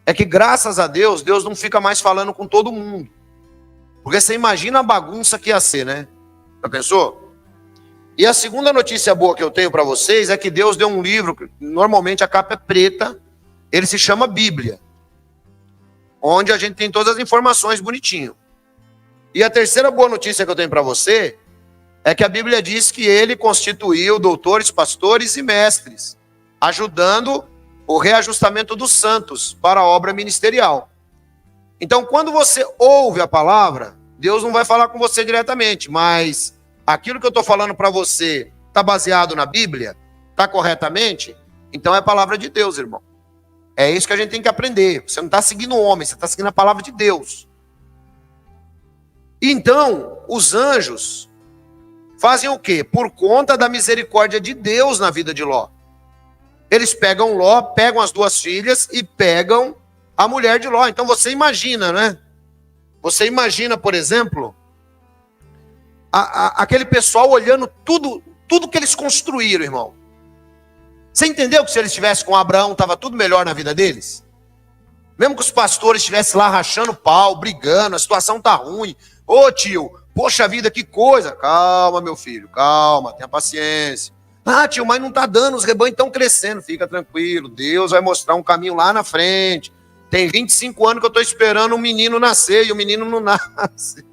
é que, graças a Deus, Deus não fica mais falando com todo mundo. Porque você imagina a bagunça que ia ser, né? Já pensou? E a segunda notícia boa que eu tenho para vocês é que Deus deu um livro, normalmente a capa é preta, ele se chama Bíblia, onde a gente tem todas as informações bonitinho. E a terceira boa notícia que eu tenho para você é que a Bíblia diz que ele constituiu doutores, pastores e mestres, ajudando o reajustamento dos santos para a obra ministerial. Então, quando você ouve a palavra, Deus não vai falar com você diretamente, mas aquilo que eu estou falando para você está baseado na Bíblia? Está corretamente? Então é a palavra de Deus, irmão. É isso que a gente tem que aprender. Você não está seguindo o homem, você está seguindo a palavra de Deus. Então, os anjos fazem o quê? Por conta da misericórdia de Deus na vida de Ló. Eles pegam Ló, pegam as 2 filhas e pegam a mulher de Ló. Então você imagina, né? Você imagina, por exemplo, aquele pessoal olhando tudo que eles construíram, irmão. Você entendeu que se eles estivessem com Abraão, estava tudo melhor na vida deles? Mesmo que os pastores estivessem lá rachando pau, brigando, a situação tá ruim. Ô tio, poxa vida, que coisa. Calma, meu filho, calma, tenha paciência. Ah, tio, mas não tá dando, os rebanhos estão crescendo. Fica tranquilo, Deus vai mostrar um caminho lá na frente. Tem 25 anos que eu estou esperando um menino nascer e o menino não nasce.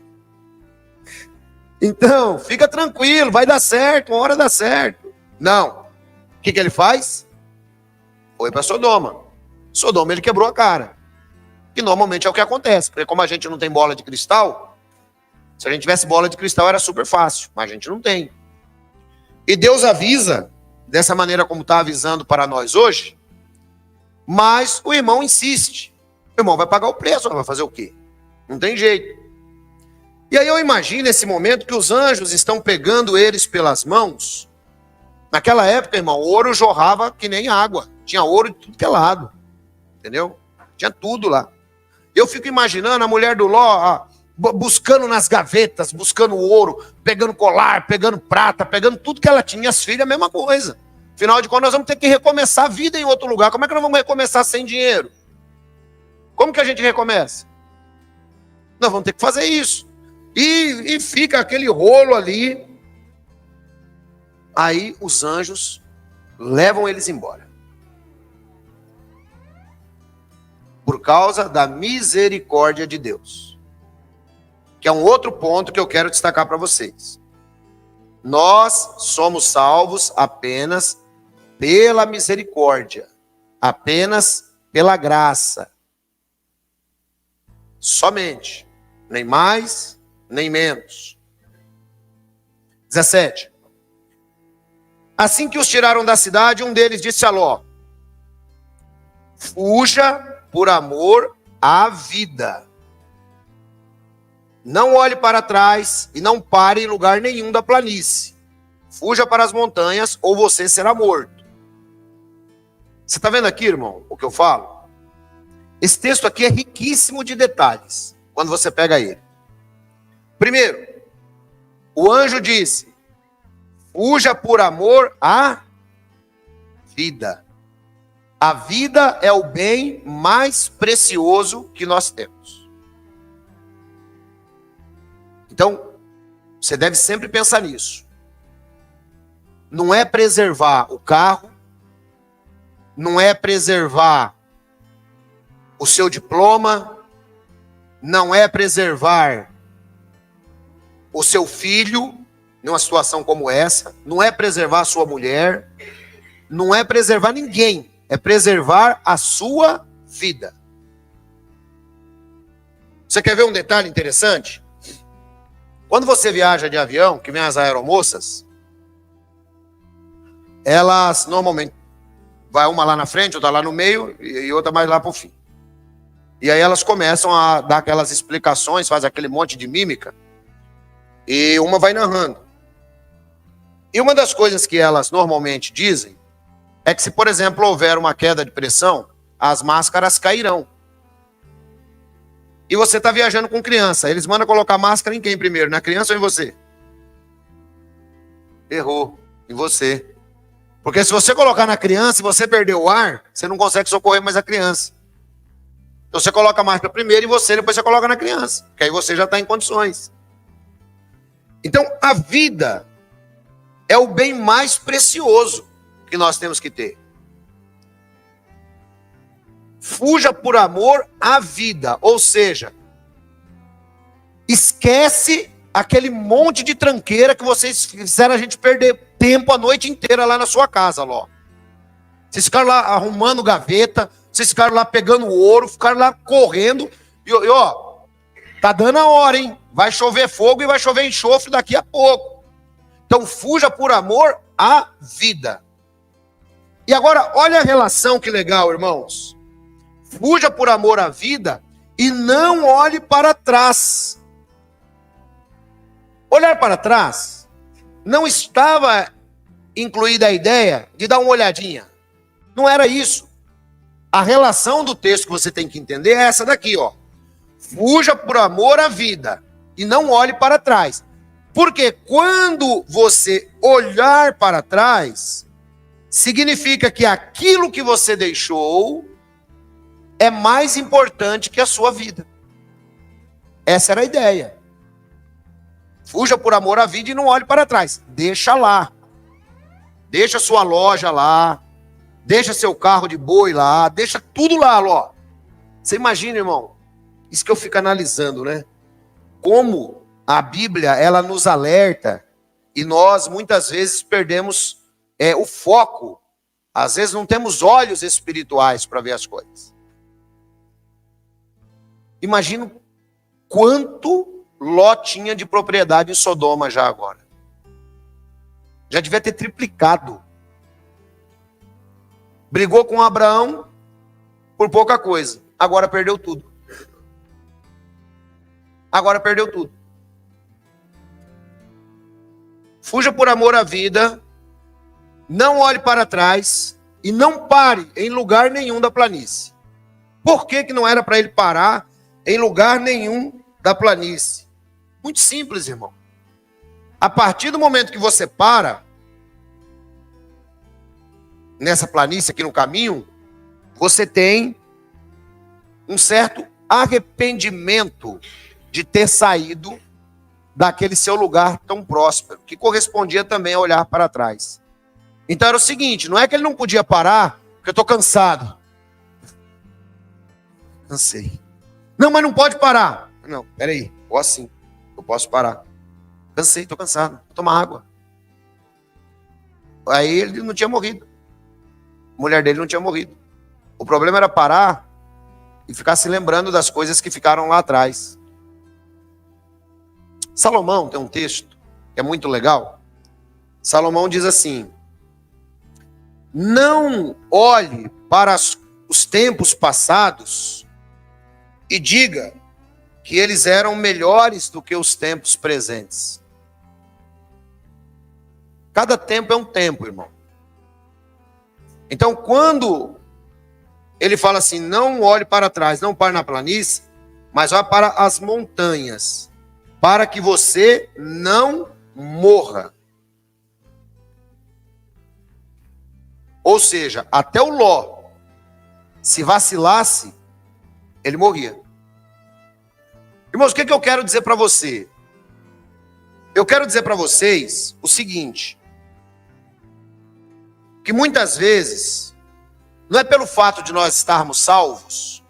Então, fica tranquilo, vai dar certo, uma hora dá certo. Não. O que ele faz? Foi para Sodoma. Sodoma ele quebrou a cara. Que normalmente é o que acontece. Porque como a gente não tem bola de cristal, se a gente tivesse bola de cristal era super fácil, mas a gente não tem. E Deus avisa, dessa maneira como está avisando para nós hoje, mas o irmão insiste. O irmão vai pagar o preço, vai fazer o quê? Não tem jeito. E aí eu imagino esse momento que os anjos estão pegando eles pelas mãos. Naquela época, irmão, o ouro jorrava que nem água. Tinha ouro de tudo que é lado. Entendeu? Tinha tudo lá. Eu fico imaginando a mulher do Ló buscando nas gavetas, buscando ouro, pegando colar, pegando prata, pegando tudo que ela tinha. As filhas, a mesma coisa. Afinal de contas, nós vamos ter que recomeçar a vida em outro lugar. Como é que nós vamos recomeçar sem dinheiro? Como que a gente recomeça? Nós vamos ter que fazer isso. E fica aquele rolo ali. Aí os anjos levam eles embora. Por causa da misericórdia de Deus. que é um outro ponto que eu quero destacar para vocês. Nós somos salvos apenas pela misericórdia, apenas pela graça. Somente, nem mais, nem menos. 17. Assim que os tiraram da cidade, um deles disse a Ló: fuja por amor à vida. Não olhe para trás e não pare em lugar nenhum da planície. Fuja para as montanhas ou você será morto. Você está vendo aqui, irmão, o que eu falo? Esse texto aqui é riquíssimo de detalhes, quando você pega ele. Primeiro, o anjo disse: fuja por amor à vida. A vida é o bem mais precioso que nós temos. Então, você deve sempre pensar nisso. Não é preservar o carro, não é preservar o seu diploma, não é preservar o seu filho numa situação como essa, não é preservar a sua mulher, não é preservar ninguém, é preservar a sua vida. Você quer ver um detalhe interessante? Quando você viaja de avião, que vem as aeromoças, elas normalmente, vai uma lá na frente, outra lá no meio e outra mais lá para o fim. E aí elas começam a dar aquelas explicações, faz aquele monte de mímica, e uma vai narrando. E uma das coisas que elas normalmente dizem é que se, por exemplo, houver uma queda de pressão, as máscaras cairão. E você está viajando com criança, eles mandam colocar máscara em quem primeiro? Na criança ou em você? Errou, em você. Porque se você colocar na criança e você perder o ar, você não consegue socorrer mais a criança. Então você coloca a máscara primeiro em você, depois você coloca na criança, que aí você já está em condições. Então a vida é o bem mais precioso que nós temos que ter. Fuja por amor à vida, ou seja, esquece aquele monte de tranqueira que vocês fizeram a gente perder tempo a noite inteira lá na sua casa, Ló. Vocês ficaram lá arrumando gaveta, vocês ficaram lá pegando ouro, ficaram lá correndo, e ó, tá dando a hora, hein? Vai chover fogo e vai chover enxofre daqui a pouco. Então fuja por amor à vida. E agora, olha a relação que legal, irmãos. Fuja por amor à vida e não olhe para trás. Olhar para trás não estava incluída a ideia de dar uma olhadinha. Não era isso. A relação do texto que você tem que entender é essa daqui, ó. Fuja por amor à vida e não olhe para trás. Porque quando você olhar para trás, significa que aquilo que você deixou é mais importante que a sua vida. Essa era a ideia. Fuja por amor à vida e não olhe para trás. Deixa lá. Deixa sua loja lá. Deixa seu carro de boi lá. Deixa tudo lá, Ló. Você imagina, irmão? Isso que eu fico analisando, né? Como a Bíblia, ela nos alerta e nós muitas vezes perdemos o foco. Às vezes não temos olhos espirituais para ver as coisas. Imagina quanto Ló tinha de propriedade em Sodoma já agora. Já devia ter triplicado. Brigou com Abraão por pouca coisa. Agora perdeu tudo. Agora perdeu tudo. Fuja por amor à vida. Não olhe para trás. E não pare em lugar nenhum da planície. Por que não era para ele parar em lugar nenhum da planície? Muito simples, irmão. A partir do momento que você para nessa planície aqui no caminho, você tem um certo arrependimento de ter saído daquele seu lugar tão próspero, que correspondia também a olhar para trás. Então era o seguinte, não é que ele não podia parar, porque eu estou cansado. Cansei. Não, mas não pode parar. Não, peraí, ou assim. Eu posso parar. Cansei, estou cansado. Vou tomar água. Aí ele não tinha morrido. A mulher dele não tinha morrido. O problema era parar e ficar se lembrando das coisas que ficaram lá atrás. Salomão tem um texto que é muito legal. Salomão diz assim: não olhe para os tempos passados e diga que eles eram melhores do que os tempos presentes. Cada tempo é um tempo, irmão. Então, quando ele fala assim, não olhe para trás, não pare na planície, mas vá para as montanhas, para que você não morra. Ou seja, até o Ló, se vacilasse, ele morria. Irmãos, o que eu quero dizer para você? Eu quero dizer para vocês o seguinte, que muitas vezes, não é pelo fato de nós estarmos salvos,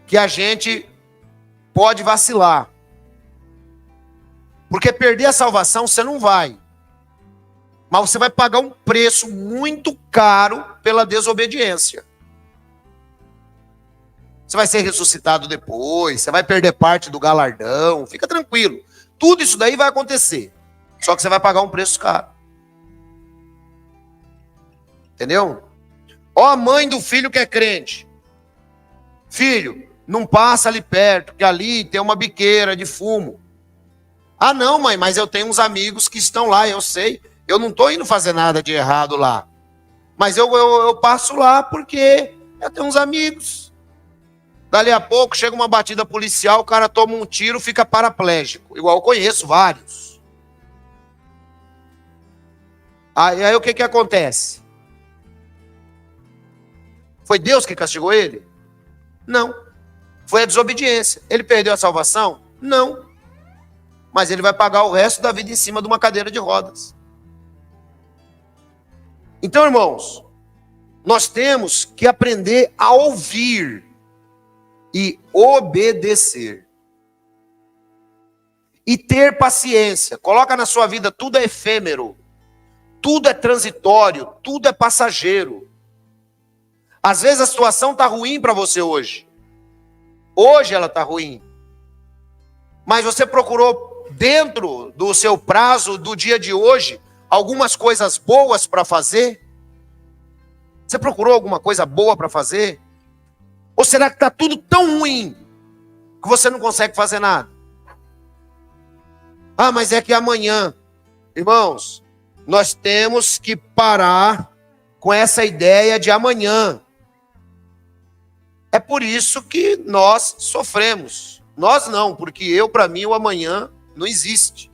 que a gente pode vacilar. Porque perder a salvação você não vai. Mas você vai pagar um preço muito caro pela desobediência. Você vai ser ressuscitado depois, você vai perder parte do galardão, fica tranquilo. Tudo isso daí vai acontecer. Só que você vai pagar um preço caro. Entendeu? Ó a mãe do filho que é crente. Filho, não passa ali perto, que ali tem uma biqueira de fumo. Ah não, mãe, mas eu tenho uns amigos que estão lá, eu sei. Eu não estou indo fazer nada de errado lá. Mas eu passo lá porque eu tenho uns amigos. Dali a pouco chega uma batida policial, o cara toma um tiro, fica paraplégico. Igual eu conheço vários. Aí o que acontece? Foi Deus que castigou ele? Não. Foi a desobediência. Ele perdeu a salvação? Não. Mas ele vai pagar o resto da vida em cima de uma cadeira de rodas. Então, irmãos, nós temos que aprender a ouvir e obedecer. E ter paciência. Coloca na sua vida, tudo é efêmero. Tudo é transitório, tudo é passageiro. Às vezes a situação está ruim para você hoje. Hoje ela está ruim. Mas você procurou dentro do seu prazo do dia de hoje algumas coisas boas para fazer? Você procurou alguma coisa boa para fazer? Ou será que está tudo tão ruim que você não consegue fazer nada? Ah, mas é que amanhã, irmãos, nós temos que parar com essa ideia de amanhã. É por isso que nós sofremos. Nós não, porque para mim, o amanhã não existe.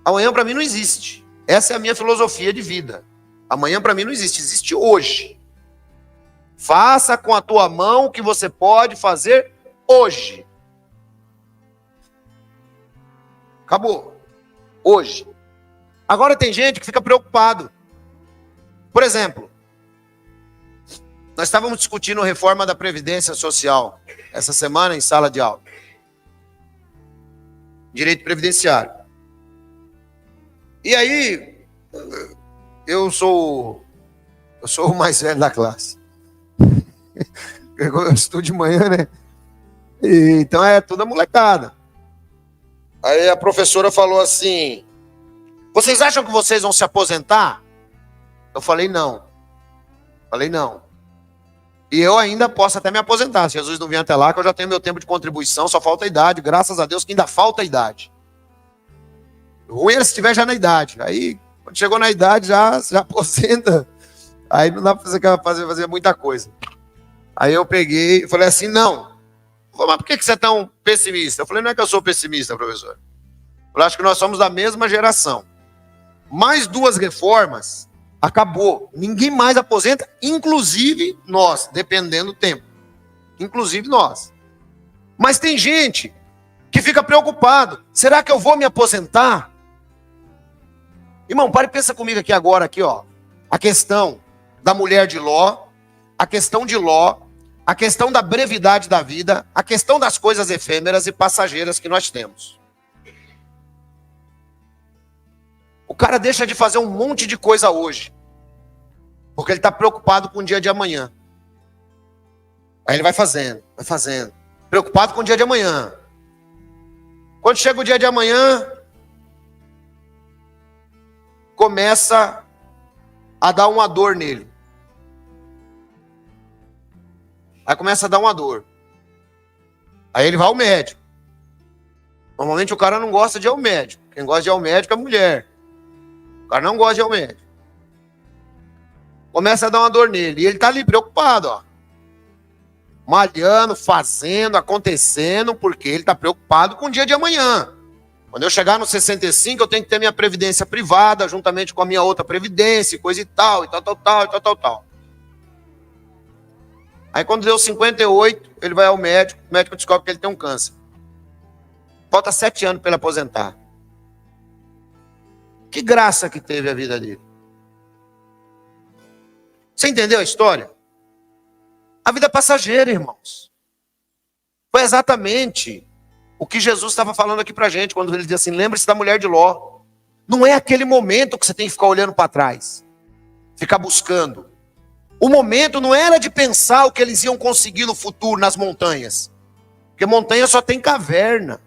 Amanhã para mim não existe. Essa é a minha filosofia de vida. Amanhã para mim não existe, existe hoje. Faça com a tua mão o que você pode fazer hoje. Acabou. Hoje. Agora tem gente que fica preocupado. Por exemplo, nós estávamos discutindo a reforma da Previdência Social essa semana em sala de aula. Direito previdenciário. E aí, eu sou o mais velho da classe. Eu estudo de manhã, né? Então é toda molecada. Aí a professora falou assim: vocês acham que vocês vão se aposentar? Eu falei não. E eu ainda posso até me aposentar. Se Jesus não vier até lá, que eu já tenho meu tempo de contribuição, só falta a idade. Graças a Deus que ainda falta a idade. O ruim é se estiver já na idade. Aí, quando chegou na idade, já aposenta. Aí não dá para fazer muita coisa. Aí eu peguei e falei assim, não. Mas por que você é tão pessimista? Eu falei, não é que eu sou pessimista, professor. Eu acho que nós somos da mesma geração. Mais 2 reformas, acabou. Ninguém mais aposenta, inclusive nós, dependendo do tempo. Inclusive nós. Mas tem gente que fica preocupado. Será que eu vou me aposentar? Irmão, pare e pensa comigo aqui agora, ó. A questão da mulher de Ló, a questão de Ló, a questão da brevidade da vida, a questão das coisas efêmeras e passageiras que nós temos. O cara deixa de fazer um monte de coisa hoje, porque ele está preocupado com o dia de amanhã. Aí ele vai fazendo, preocupado com o dia de amanhã. Quando chega o dia de amanhã, começa a dar uma dor nele. Aí começa a dar uma dor. Aí ele vai ao médico. Normalmente o cara não gosta de ir ao médico. Quem gosta de ir ao médico é a mulher. O cara não gosta de ir ao médico. Começa a dar uma dor nele. E ele está ali preocupado, ó. Malhando, fazendo, acontecendo, porque ele está preocupado com o dia de amanhã. Quando eu chegar no 65, eu tenho que ter minha previdência privada, juntamente com a minha outra previdência, coisa e tal, e tal. Aí quando deu 58, ele vai ao médico, o médico descobre que ele tem um câncer. Falta 7 anos para ele aposentar. Que graça que teve a vida dele. Você entendeu a história? A vida é passageira, irmãos. Foi exatamente o que Jesus estava falando aqui pra gente, quando ele diz assim, lembre-se da mulher de Ló. Não é aquele momento que você tem que ficar olhando para trás, ficar buscando. O momento não era de pensar o que eles iam conseguir no futuro nas montanhas, porque montanha só tem caverna.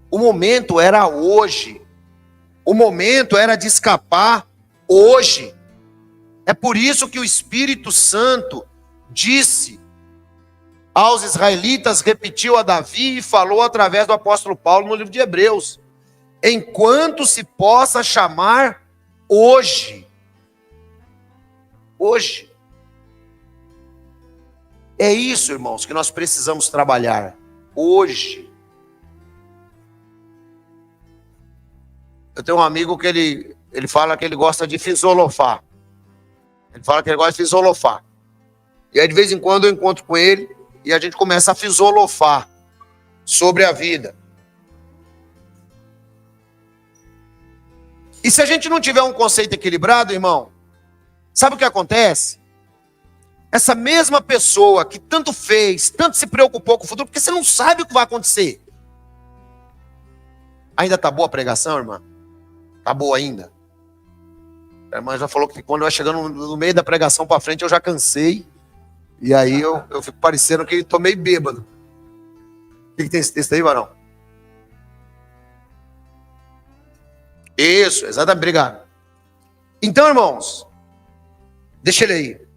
O momento era hoje. O momento era de escapar hoje. É por isso que o Espírito Santo disse aos israelitas, repetiu a Davi e falou através do apóstolo Paulo no livro de Hebreus. Enquanto se possa chamar hoje. Hoje. É isso, irmãos, que nós precisamos trabalhar. Hoje. Eu tenho um amigo que ele fala que ele gosta de fisolofar. Ele fala que ele gosta de fisolofar. E aí de vez em quando eu encontro com ele e a gente começa a fisolofar sobre a vida. E se a gente não tiver um conceito equilibrado, irmão, sabe o que acontece? Essa mesma pessoa que tanto fez, tanto se preocupou com o futuro, porque você não sabe o que vai acontecer. Ainda tá boa a pregação, irmã? Tá boa ainda? A irmã já falou que quando eu ia chegando no meio da pregação para frente, eu já cansei. E aí eu fico parecendo que tô meio bêbado. O que tem esse texto aí, varão? Isso, exatamente, obrigado. Então, irmãos, deixa ele aí.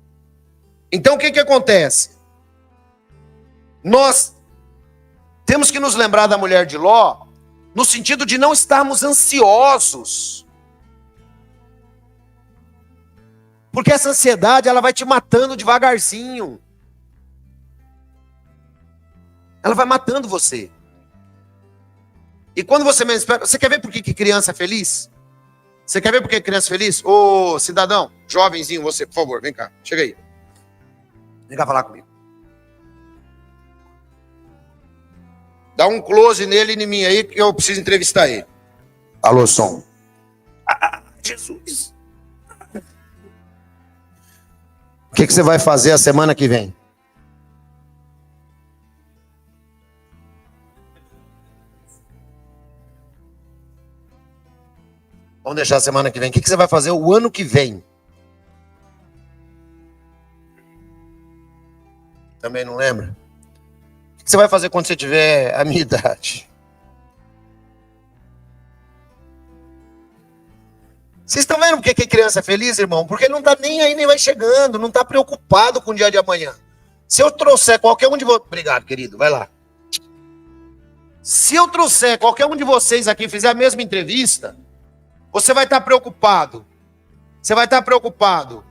Então, o que acontece? Nós temos que nos lembrar da mulher de Ló, no sentido de não estarmos ansiosos. Porque essa ansiedade, ela vai te matando devagarzinho. Ela vai matando você. E quando você menos espera... Você quer ver por que criança é feliz? Você quer ver por que criança é feliz? Ô, cidadão, jovenzinho, você, por favor, vem cá. Chega aí. Vem cá falar comigo. Dá um close nele e em mim aí, que eu preciso entrevistar ele. Alô, som. Jesus. O que você vai fazer a semana que vem? Vamos deixar a semana que vem. O que você vai fazer o ano que vem? Também não lembra? O que você vai fazer quando você tiver a minha idade? Vocês estão vendo por que criança é feliz, irmão? Porque ele não está nem aí, nem vai chegando, não está preocupado com o dia de amanhã. Se eu trouxer qualquer um de vocês... Obrigado, querido, vai lá. Se eu trouxer qualquer um de vocês aqui e fizer a mesma entrevista, você vai estar preocupado. Você vai estar preocupado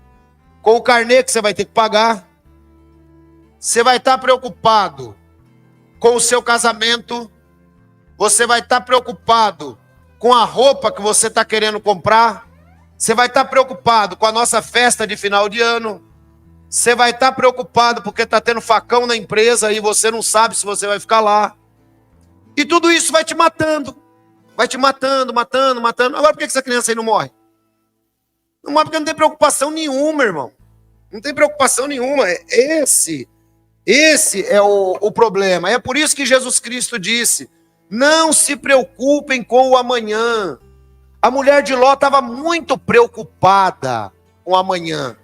com o carnê que você vai ter que pagar. Você vai estar preocupado com o seu casamento. Você vai estar preocupado com a roupa que você está querendo comprar. Você vai estar preocupado com a nossa festa de final de ano. Você vai estar preocupado porque está tendo facão na empresa e você não sabe se você vai ficar lá. E tudo isso vai te matando. Vai te matando. Agora por que essa criança aí não morre? Não morre porque não tem preocupação nenhuma, irmão. Não tem preocupação nenhuma. Esse é o problema. É por isso que Jesus Cristo disse: não se preocupem com o amanhã. A mulher de Ló estava muito preocupada com o amanhã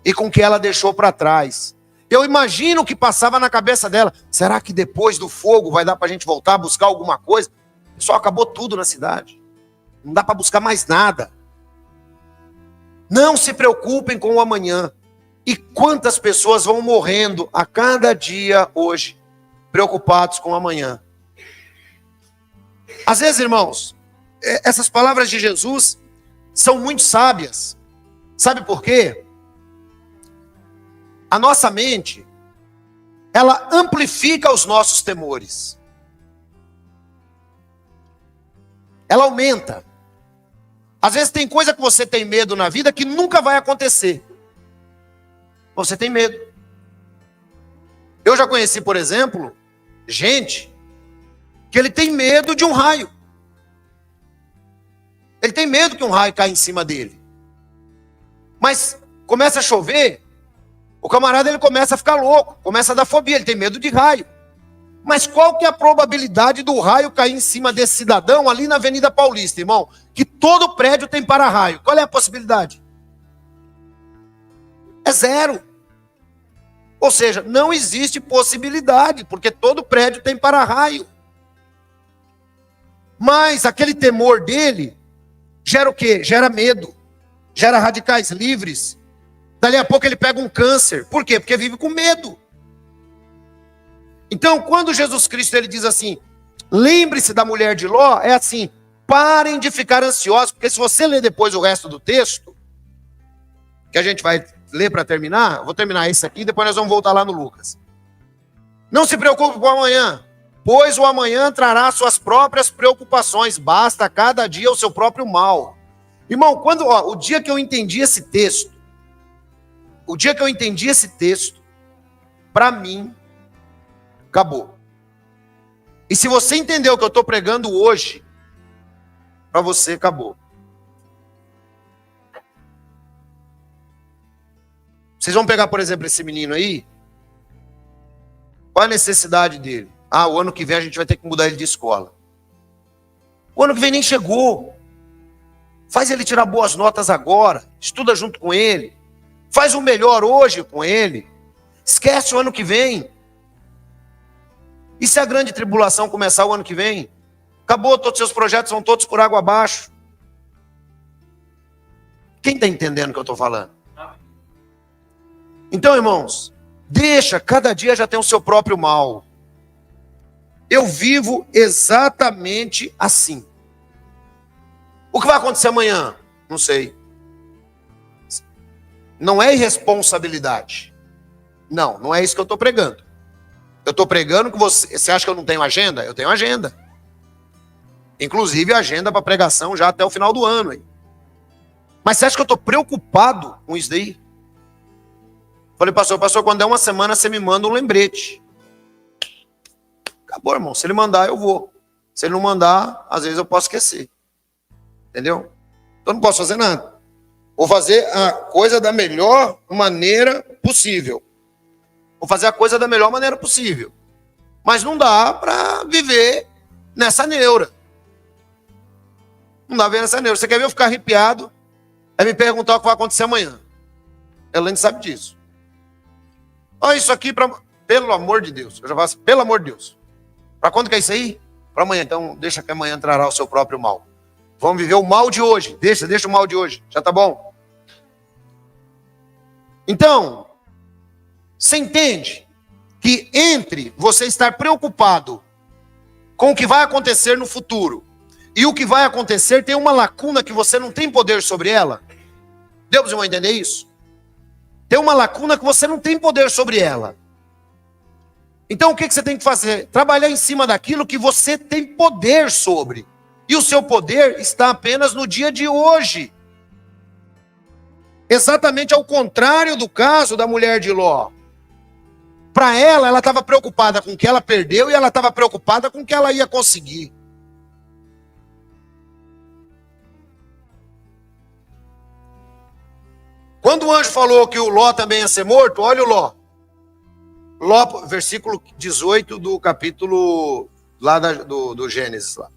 e com o que ela deixou para trás. Eu imagino o que passava na cabeça dela. Será que depois do fogo vai dar para a gente voltar a buscar alguma coisa? Só acabou tudo na cidade. Não dá para buscar mais nada. Não se preocupem com o amanhã. E quantas pessoas vão morrendo a cada dia hoje, preocupados com o amanhã. Às vezes, irmãos, essas palavras de Jesus são muito sábias. Sabe por quê? A nossa mente, ela amplifica os nossos temores. Ela aumenta. Às vezes tem coisa que você tem medo na vida que nunca vai acontecer. Você tem medo. Eu já conheci, por exemplo, gente que ele tem medo de um raio. Ele tem medo que um raio caia em cima dele. Mas começa a chover, o camarada ele começa a ficar louco, começa a dar fobia, ele tem medo de raio. Mas qual que é a probabilidade do raio cair em cima desse cidadão ali na Avenida Paulista, irmão? Que todo prédio tem para-raio. Qual é a possibilidade? É zero. Ou seja, não existe possibilidade, porque todo prédio tem para-raio. Mas aquele temor dele gera o quê? Gera medo, gera radicais livres. Dali a pouco ele pega um câncer. Por quê? Porque vive com medo. Então, quando Jesus Cristo ele diz assim, lembre-se da mulher de Ló, é assim, parem de ficar ansiosos, porque se você ler depois o resto do texto, que a gente vai ler para terminar, vou terminar esse aqui, depois nós vamos voltar lá no Lucas. Não se preocupe com o amanhã, pois o amanhã trará suas próprias preocupações, basta cada dia o seu próprio mal. Irmão, o dia que eu entendi esse texto, para mim, acabou. E se você entendeu o que eu estou pregando hoje, para você acabou. Vocês vão pegar, por exemplo, esse menino aí. Qual a necessidade dele? O ano que vem a gente vai ter que mudar ele de escola. O ano que vem nem chegou. Faz ele tirar boas notas agora. Estuda junto com ele. Faz o melhor hoje com ele. Esquece o ano que vem. E se a grande tribulação começar o ano que vem? Acabou, todos os seus projetos vão todos por água abaixo. Quem está entendendo o que eu estou falando? Então, irmãos, cada dia já tem o seu próprio mal. Eu vivo exatamente assim. O que vai acontecer amanhã? Não sei. Não é irresponsabilidade. Não é isso que eu estou pregando. Eu estou pregando que você acha que eu não tenho agenda? Eu tenho agenda. Inclusive agenda para pregação já até o final do ano. Aí. Mas você acha que eu estou preocupado com isso daí? Falei, pastor, quando é uma semana você me manda um lembrete. Acabou, irmão. Se ele mandar, eu vou. Se ele não mandar, às vezes eu posso esquecer. Entendeu? Então não posso fazer nada. Vou fazer a coisa da melhor maneira possível. Mas não dá para viver nessa neura. Não dá para viver nessa neura. Você quer ver eu ficar arrepiado? É me perguntar o que vai acontecer amanhã. Elaine sabe disso. Olha isso aqui, pelo amor de Deus. Eu já falo assim, pelo amor de Deus. Para quando que é isso aí? Para amanhã. Então deixa que amanhã trará o seu próprio mal. Vamos viver o mal de hoje. Deixa o mal de hoje. Já tá bom? Então, você entende que entre você estar preocupado com o que vai acontecer no futuro e o que vai acontecer tem uma lacuna que você não tem poder sobre ela? Deu para os irmãos entender isso? Tem uma lacuna que você não tem poder sobre ela. Então o que você tem que fazer? Trabalhar em cima daquilo que você tem poder sobre. E o seu poder está apenas no dia de hoje. Exatamente ao contrário do caso da mulher de Ló. Para ela estava preocupada com o que ela perdeu e ela estava preocupada com o que ela ia conseguir. Quando o anjo falou que o Ló também ia ser morto, olha o Ló. Ló, versículo 18 do capítulo lá do Gênesis. Lá.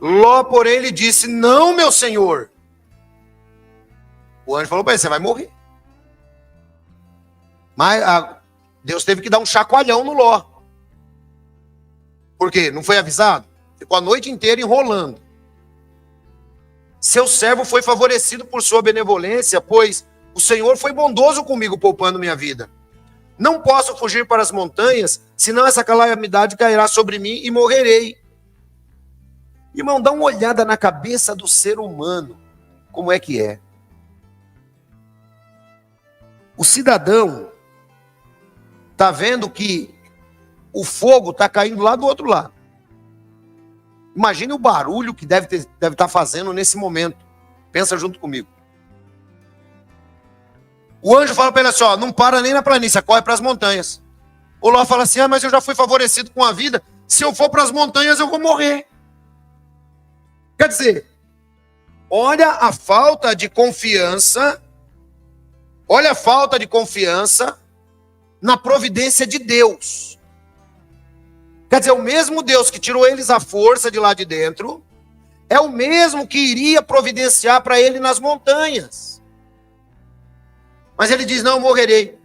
Ló, porém, lhe disse, não, meu senhor. O anjo falou para ele, você vai morrer. Mas Deus teve que dar um chacoalhão no Ló. Por quê? Não foi avisado? Ficou a noite inteira enrolando. Seu servo foi favorecido por sua benevolência, pois o Senhor foi bondoso comigo, poupando minha vida. Não posso fugir para as montanhas, senão essa calamidade cairá sobre mim e morrerei. Irmão, dá uma olhada na cabeça do ser humano. Como é que é? O cidadão está vendo que o fogo está caindo lá do outro lado. Imagine o barulho que deve estar fazendo nesse momento. Pensa junto comigo. O anjo fala para ele assim, ó, não para nem na planície, corre para as montanhas. O Ló fala assim, mas eu já fui favorecido com a vida, se eu for para as montanhas eu vou morrer. Quer dizer, olha a falta de confiança, na providência de Deus. Quer dizer, o mesmo Deus que tirou eles à força de lá de dentro, é o mesmo que iria providenciar para ele nas montanhas. Mas ele diz, não, eu morrerei.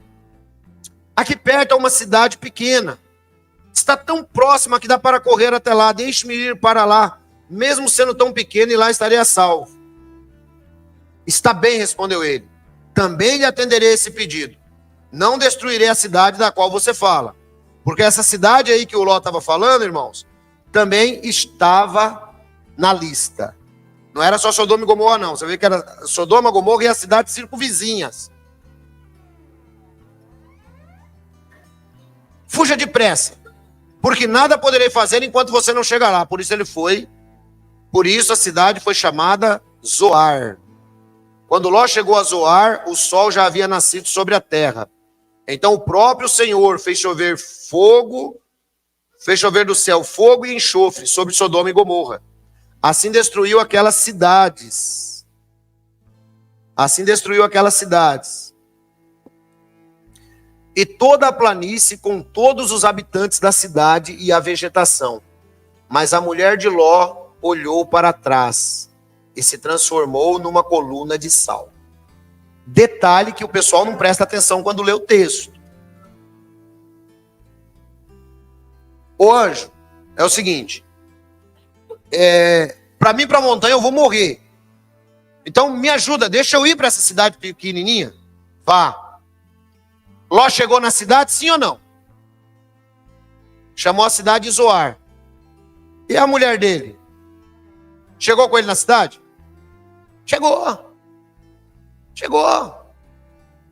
Aqui perto é uma cidade pequena. Está tão próxima que dá para correr até lá. Deixe-me ir para lá, mesmo sendo tão pequeno, e lá estarei a salvo. Está bem, respondeu ele. Também lhe atenderei esse pedido. Não destruirei a cidade da qual você fala. Porque essa cidade aí que o Ló estava falando, irmãos, também estava na lista. Não era só Sodoma e Gomorra, não. Você vê que era Sodoma, Gomorra e as cidades circunvizinhas. Fuja depressa, porque nada poderei fazer enquanto você não chegar lá. Por isso a cidade foi chamada Zoar. Quando Ló chegou a Zoar, o sol já havia nascido sobre a terra. Então o próprio Senhor fez chover do céu fogo e enxofre sobre Sodoma e Gomorra. Assim destruiu aquelas cidades. E toda a planície com todos os habitantes da cidade e a vegetação. Mas a mulher de Ló olhou para trás e se transformou numa coluna de sal. Detalhe que o pessoal não presta atenção quando lê o texto. O anjo, é o seguinte, para mim, para a montanha, eu vou morrer. Então, me ajuda, deixa eu ir para essa cidade pequenininha. Vá. Ló chegou na cidade, sim ou não? Chamou a cidade de Zoar. E a mulher dele? Chegou com ele na cidade? Chegou.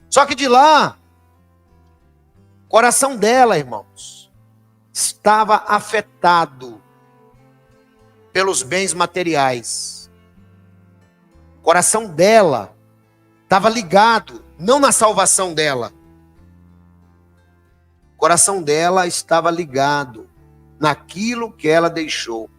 Só que de lá, o coração dela, irmãos, estava afetado pelos bens materiais. O coração dela estava ligado, não na salvação dela. O coração dela estava ligado naquilo que ela deixou.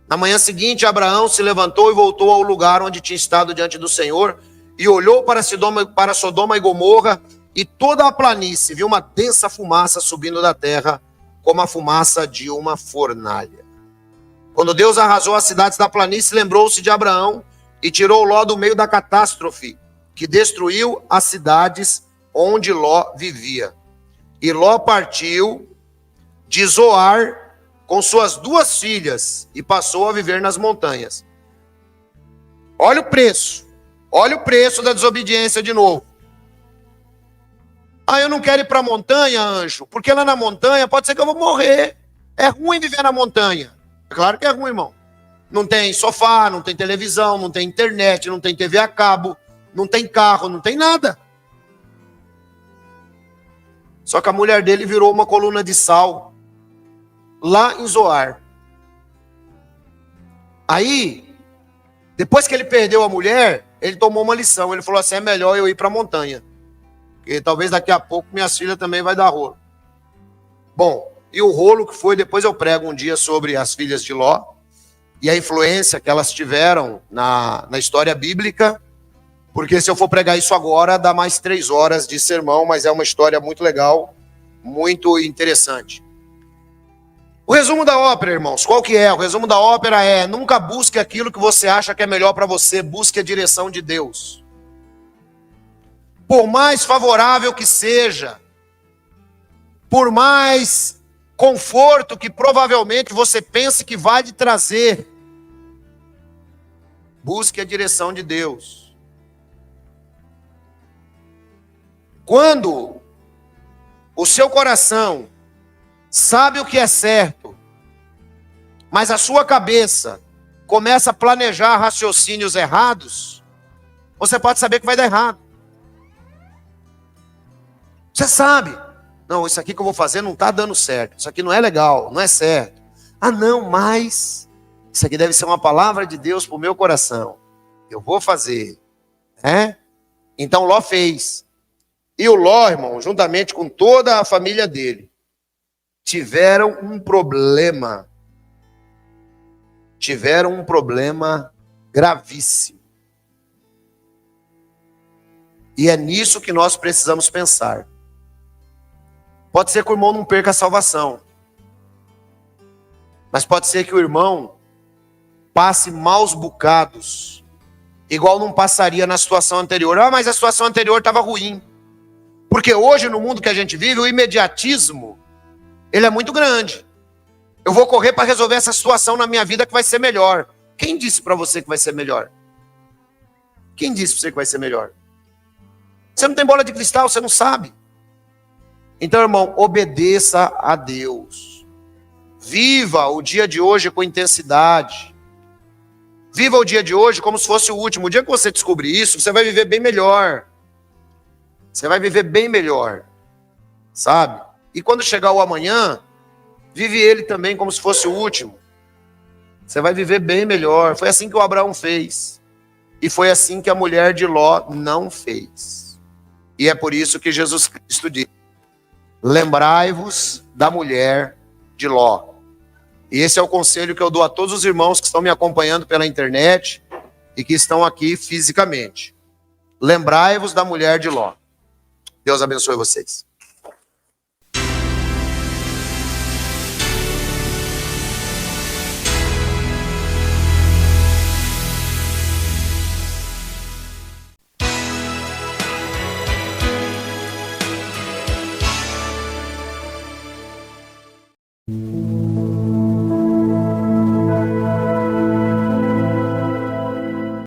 Na manhã seguinte, Abraão se levantou e voltou ao lugar onde tinha estado diante do Senhor e olhou para Sodoma e Gomorra e toda a planície, viu uma densa fumaça subindo da terra, como a fumaça de uma fornalha. Quando Deus arrasou as cidades da planície, lembrou-se de Abraão e tirou Ló do meio da catástrofe, que destruiu as cidades onde Ló vivia. E Ló partiu de Zoar com suas 2 filhas e passou a viver nas montanhas. Olha o preço da desobediência de novo. Eu não quero ir para a montanha, anjo, porque lá na montanha pode ser que eu vou morrer. É ruim viver na montanha. É claro que é ruim, irmão. Não tem sofá, não tem televisão, não tem internet, não tem TV a cabo, não tem carro, não tem nada. Só que a mulher dele virou uma coluna de sal lá em Zoar. Aí, depois que ele perdeu a mulher, ele tomou uma lição. Ele falou assim, é melhor eu ir para a montanha. Porque talvez daqui a pouco minhas filhas também vai dar rolo. Bom, e o rolo que foi, depois eu prego um dia sobre as filhas de Ló e a influência que elas tiveram na história bíblica. Porque se eu for pregar isso agora, dá mais 3 horas de sermão, mas é uma história muito legal, muito interessante. O resumo da ópera, irmãos, qual que é? O resumo da ópera é: nunca busque aquilo que você acha que é melhor para você, busque a direção de Deus. Por mais favorável que seja, por mais conforto que provavelmente você pense que vai te trazer, busque a direção de Deus. Quando o seu coração sabe o que é certo, mas a sua cabeça começa a planejar raciocínios errados, você pode saber que vai dar errado. Você sabe, não, isso aqui que eu vou fazer não está dando certo, isso aqui não é legal, não é certo. Ah não, mas isso aqui deve ser uma palavra de Deus para o meu coração, eu vou fazer, né? Então Ló fez. E o Ló, irmão, juntamente com toda a família dele, tiveram um problema gravíssimo. E é nisso que nós precisamos pensar. Pode ser que o irmão não perca a salvação, mas pode ser que o irmão passe maus bocados, igual não passaria na situação anterior. Ah, mas a situação anterior estava ruim. Porque hoje, no mundo que a gente vive, o imediatismo, ele é muito grande. Eu vou correr para resolver essa situação na minha vida que vai ser melhor. Quem disse para você que vai ser melhor? Quem disse para você que vai ser melhor? Você não tem bola de cristal, você não sabe. Então, irmão, obedeça a Deus. Viva o dia de hoje com intensidade. Viva o dia de hoje como se fosse o último. O dia que você descobrir isso, você vai viver bem melhor. Você vai viver bem melhor, sabe? E quando chegar o amanhã, vive ele também como se fosse o último. Você vai viver bem melhor. Foi assim que o Abraão fez. E foi assim que a mulher de Ló não fez. E é por isso que Jesus Cristo diz: lembrai-vos da mulher de Ló. E esse é o conselho que eu dou a todos os irmãos que estão me acompanhando pela internet e que estão aqui fisicamente. Lembrai-vos da mulher de Ló. Deus abençoe vocês.